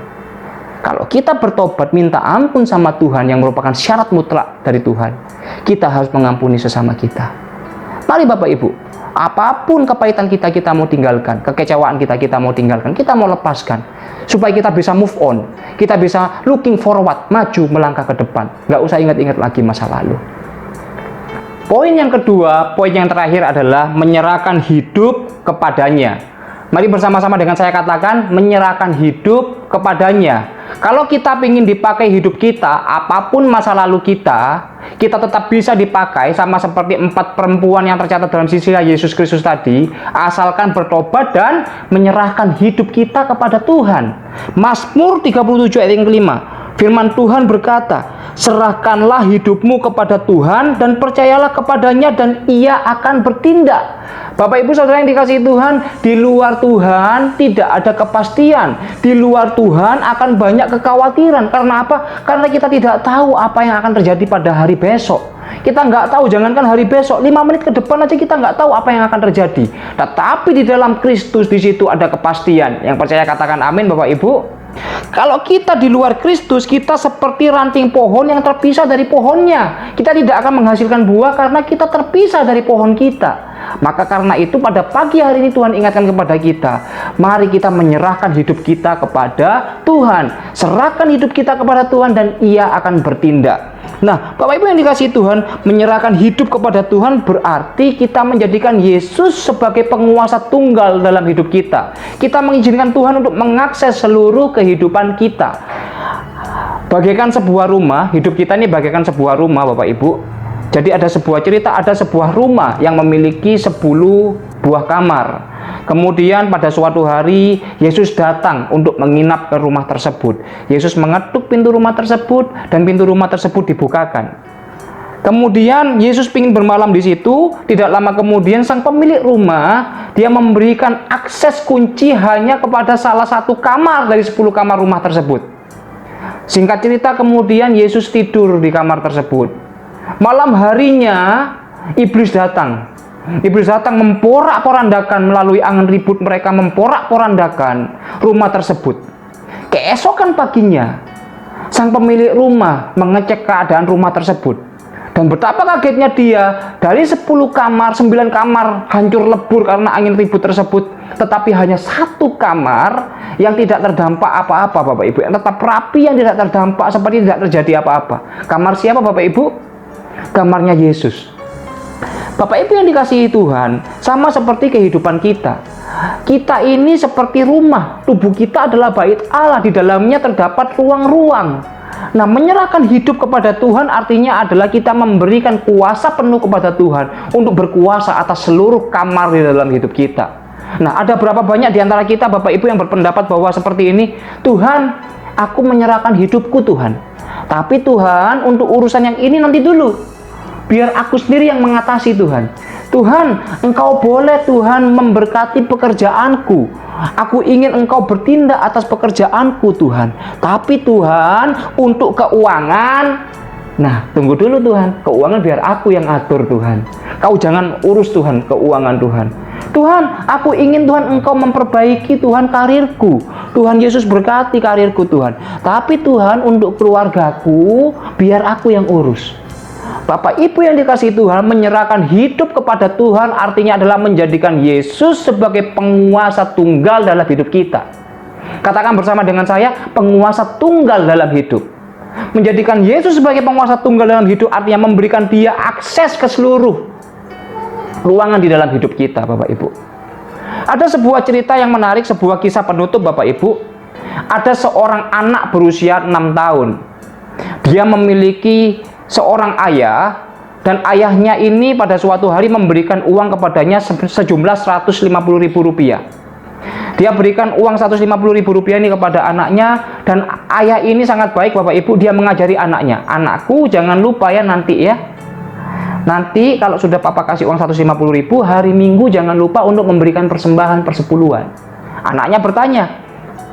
kalau kita bertobat minta ampun sama Tuhan yang merupakan syarat mutlak dari Tuhan, kita harus mengampuni sesama kita. Mari Bapak Ibu, apapun kepahitan kita mau tinggalkan, kekecewaan kita mau tinggalkan, kita mau lepaskan, supaya kita bisa move on, kita bisa looking forward, maju melangkah ke depan, nggak usah ingat-ingat lagi masa lalu. Poin yang kedua, poin yang terakhir adalah menyerahkan hidup kepadanya. Mari bersama-sama dengan saya katakan, menyerahkan hidup kepadanya. Kalau kita ingin dipakai hidup kita, apapun masa lalu kita tetap bisa dipakai, sama seperti 4 perempuan yang tercatat dalam silsilah Yesus Kristus tadi, asalkan bertobat dan menyerahkan hidup kita kepada Tuhan. Mazmur 37 ayat yang kelima, firman Tuhan berkata, serahkanlah hidupmu kepada Tuhan dan percayalah kepadanya dan Ia akan bertindak. Bapak Ibu Saudara yang dikasihi Tuhan, di luar Tuhan tidak ada kepastian. Di luar Tuhan akan banyak kekhawatiran. Karena apa? Karena kita tidak tahu apa yang akan terjadi pada hari besok. Kita nggak tahu, jangankan hari besok, 5 menit ke depan aja kita nggak tahu apa yang akan terjadi. Tetapi di dalam Kristus, di situ ada kepastian. Yang percaya katakan amin, Bapak Ibu. Kalau kita di luar Kristus, kita seperti ranting pohon yang terpisah dari pohonnya. Kita tidak akan menghasilkan buah karena kita terpisah dari pohon kita. Maka karena itu pada pagi hari ini Tuhan ingatkan kepada kita, mari kita menyerahkan hidup kita kepada Tuhan. Serahkan hidup kita kepada Tuhan dan Ia akan bertindak. Nah, Bapak Ibu yang dikasihi Tuhan, menyerahkan hidup kepada Tuhan berarti kita menjadikan Yesus sebagai penguasa tunggal dalam hidup kita. Kita mengizinkan Tuhan untuk mengakses seluruh kehidupan kita. Bagaikan sebuah rumah, hidup kita ini bagaikan sebuah rumah, Bapak Ibu. Jadi ada sebuah cerita, ada sebuah rumah yang memiliki 10 buah kamar. Kemudian pada suatu hari Yesus datang untuk menginap ke rumah tersebut. Yesus mengetuk pintu rumah tersebut dan pintu rumah tersebut dibukakan. Kemudian Yesus ingin bermalam di situ. Tidak lama kemudian sang pemilik rumah, dia memberikan akses kunci hanya kepada salah satu kamar dari 10 kamar rumah tersebut. Singkat cerita, kemudian Yesus tidur di kamar tersebut. Malam harinya iblis datang. Iblis datang memporak-porandakan melalui angin ribut mereka, memporak-porandakan rumah tersebut. Keesokan paginya, sang pemilik rumah mengecek keadaan rumah tersebut. Dan betapa kagetnya dia, dari 10 kamar, 9 kamar hancur lebur karena angin ribut tersebut. Tetapi hanya 1 kamar yang tidak terdampak apa-apa, Bapak Ibu. Yang tetap rapi, yang tidak terdampak, seperti tidak terjadi apa-apa. Kamar siapa, Bapak Ibu? Kamarnya Yesus. Bapak Ibu yang dikasihi Tuhan, sama seperti kehidupan kita. Kita ini seperti rumah, tubuh kita adalah bait Allah, di dalamnya terdapat ruang-ruang. Nah, menyerahkan hidup kepada Tuhan artinya adalah kita memberikan kuasa penuh kepada Tuhan untuk berkuasa atas seluruh kamar di dalam hidup kita. Nah, ada berapa banyak di antara kita, Bapak Ibu, yang berpendapat bahwa seperti ini, Tuhan, aku menyerahkan hidupku Tuhan. Tapi Tuhan, untuk urusan yang ini nanti dulu. Biar aku sendiri yang mengatasi Tuhan. Tuhan, Engkau boleh Tuhan memberkati pekerjaanku. Aku ingin Engkau bertindak atas pekerjaanku Tuhan. Tapi Tuhan, untuk keuangan, nah tunggu dulu Tuhan. Keuangan biar aku yang atur Tuhan. Kau jangan urus Tuhan, keuangan Tuhan. Tuhan, aku ingin Tuhan Engkau memperbaiki Tuhan karirku. Tuhan Yesus berkati karirku Tuhan. Tapi Tuhan, untuk keluargaku, biar aku yang urus. Bapak Ibu yang dikasihi Tuhan, menyerahkan hidup kepada Tuhan artinya adalah menjadikan Yesus sebagai penguasa tunggal dalam hidup kita. Katakan bersama dengan saya, penguasa tunggal dalam hidup. Menjadikan Yesus sebagai penguasa tunggal dalam hidup artinya memberikan Dia akses ke seluruh ruangan di dalam hidup kita, Bapak Ibu. Ada sebuah cerita yang menarik, sebuah kisah penutup, Bapak Ibu. Ada seorang anak berusia 6 tahun. Dia memiliki seorang ayah, dan ayahnya ini pada suatu hari memberikan uang kepadanya sejumlah Rp150.000. Dia berikan uang Rp150.000 ini kepada anaknya, dan ayah ini sangat baik, Bapak Ibu. Dia mengajari anaknya, anakku jangan lupa ya nanti ya. Nanti kalau sudah papa kasih uang 150.000, hari Minggu jangan lupa untuk memberikan persembahan persepuluhan. Anaknya bertanya,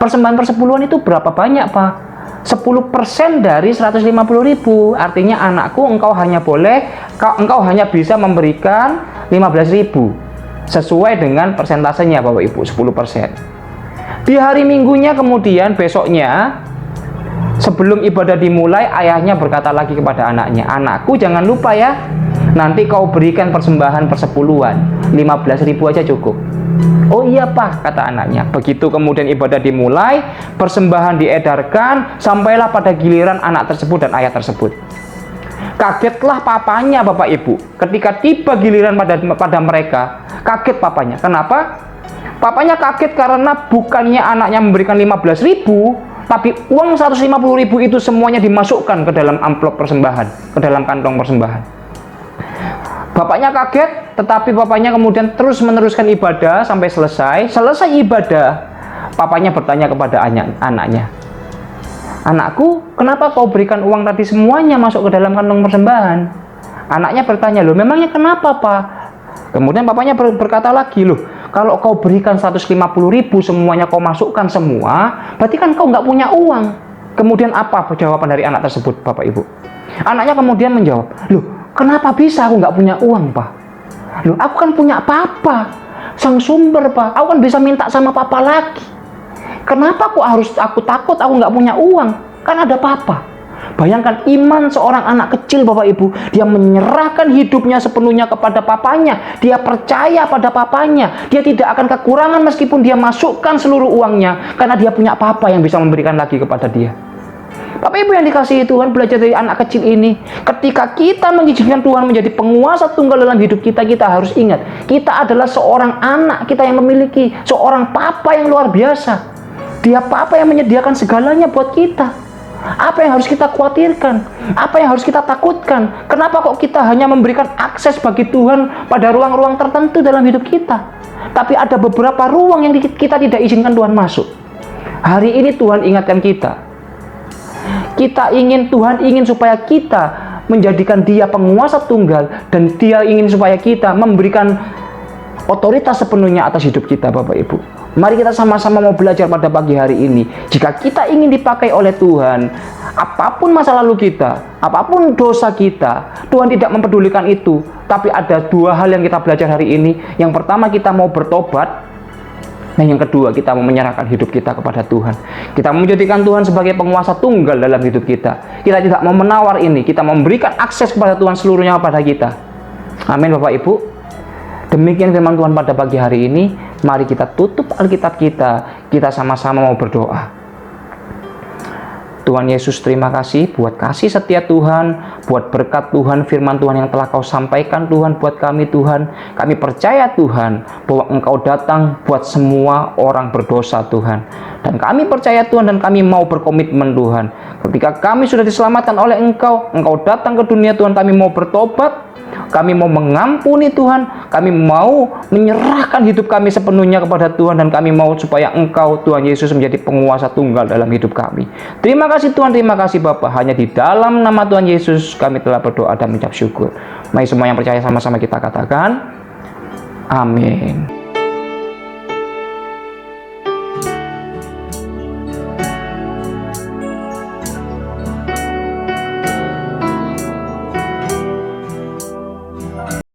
persembahan persepuluhan itu berapa banyak, Pak? 10% dari 150.000. Artinya anakku, engkau hanya bisa memberikan 15.000 sesuai dengan persentasenya, Bapak Ibu, 10%. Di hari Minggunya kemudian, besoknya sebelum ibadah dimulai, ayahnya berkata lagi kepada anaknya, anakku jangan lupa ya, nanti kau berikan persembahan persepuluhan, 15.000 aja cukup. Oh iya Pak, kata anaknya. Begitu kemudian ibadah dimulai, persembahan diedarkan, sampailah pada giliran anak tersebut dan ayah tersebut. Kagetlah papanya, Bapak Ibu. Ketika tiba giliran pada mereka, kaget papanya. Kenapa? Papanya kaget karena bukannya anaknya memberikan 15.000, Tapi uang 150.000 itu semuanya dimasukkan ke dalam amplop persembahan, ke dalam kantong persembahan. Bapaknya kaget, tetapi bapaknya kemudian terus meneruskan ibadah sampai selesai. Selesai ibadah, bapaknya bertanya kepada anaknya, "Anakku, kenapa kau berikan uang tadi semuanya masuk ke dalam kantong persembahan?" Anaknya bertanya, "Loh, memangnya kenapa, Pak?" Kemudian bapaknya berkata lagi, "Loh, kalau kau berikan 150.000 semuanya kau masukkan semua, berarti kan kau nggak punya uang." Kemudian apa jawaban dari anak tersebut, Bapak Ibu? Anaknya kemudian menjawab, "Loh, kenapa bisa aku nggak punya uang, Pak? Loh, aku kan punya Papa, sang sumber, Pak. Aku kan bisa minta sama Papa lagi. Kenapa aku takut aku nggak punya uang? Kan ada Papa." Bayangkan iman seorang anak kecil, Bapak Ibu. Dia menyerahkan hidupnya sepenuhnya kepada papanya. Dia percaya pada papanya. Dia tidak akan kekurangan meskipun dia masukkan seluruh uangnya. Karena dia punya Papa yang bisa memberikan lagi kepada dia. Bapak Ibu yang dikasihi Tuhan, belajar dari anak kecil ini. Ketika kita mengizinkan Tuhan menjadi penguasa tunggal dalam hidup kita, kita harus ingat, kita adalah seorang anak kita yang memiliki seorang Papa yang luar biasa. Dia Papa yang menyediakan segalanya buat kita. Apa yang harus kita khawatirkan? Apa yang harus kita takutkan? Kenapa kok kita hanya memberikan akses bagi Tuhan pada ruang-ruang tertentu dalam hidup kita? Tapi ada beberapa ruang yang kita tidak izinkan Tuhan masuk. Hari ini Tuhan ingatkan kita. Tuhan ingin supaya kita menjadikan Dia penguasa tunggal, dan Dia ingin supaya kita memberikan otoritas sepenuhnya atas hidup kita, Bapak Ibu. Mari kita sama-sama mau belajar pada pagi hari ini. Jika kita ingin dipakai oleh Tuhan, apapun masa lalu kita, apapun dosa kita, Tuhan tidak mempedulikan itu. Tapi ada dua hal yang kita belajar hari ini. Yang pertama, kita mau bertobat. Dan yang kedua, kita mau menyerahkan hidup kita kepada Tuhan. Kita mau menjadikan Tuhan sebagai penguasa tunggal dalam hidup kita. Kita tidak mau menawar ini. Kita memberikan akses kepada Tuhan seluruhnya kepada kita. Amin, Bapak Ibu. Demikian firman Tuhan pada pagi hari ini. Mari kita tutup Alkitab kita. Kita sama-sama mau berdoa. Tuhan Yesus, terima kasih buat kasih setia Tuhan, buat berkat Tuhan, firman Tuhan yang telah Kau sampaikan Tuhan buat kami Tuhan. Kami percaya Tuhan bahwa Engkau datang buat semua orang berdosa Tuhan. Dan kami percaya Tuhan, dan kami mau berkomitmen Tuhan. Ketika kami sudah diselamatkan oleh Engkau, Engkau datang ke dunia Tuhan, kami mau bertobat. Kami mau mengampuni Tuhan, kami mau menyerahkan hidup kami sepenuhnya kepada Tuhan, dan kami mau supaya Engkau, Tuhan Yesus, menjadi penguasa tunggal dalam hidup kami. Terima kasih Tuhan, terima kasih Bapa. Hanya di dalam nama Tuhan Yesus kami telah berdoa dan mengucap syukur. Mari semua yang percaya sama-sama kita katakan, amin.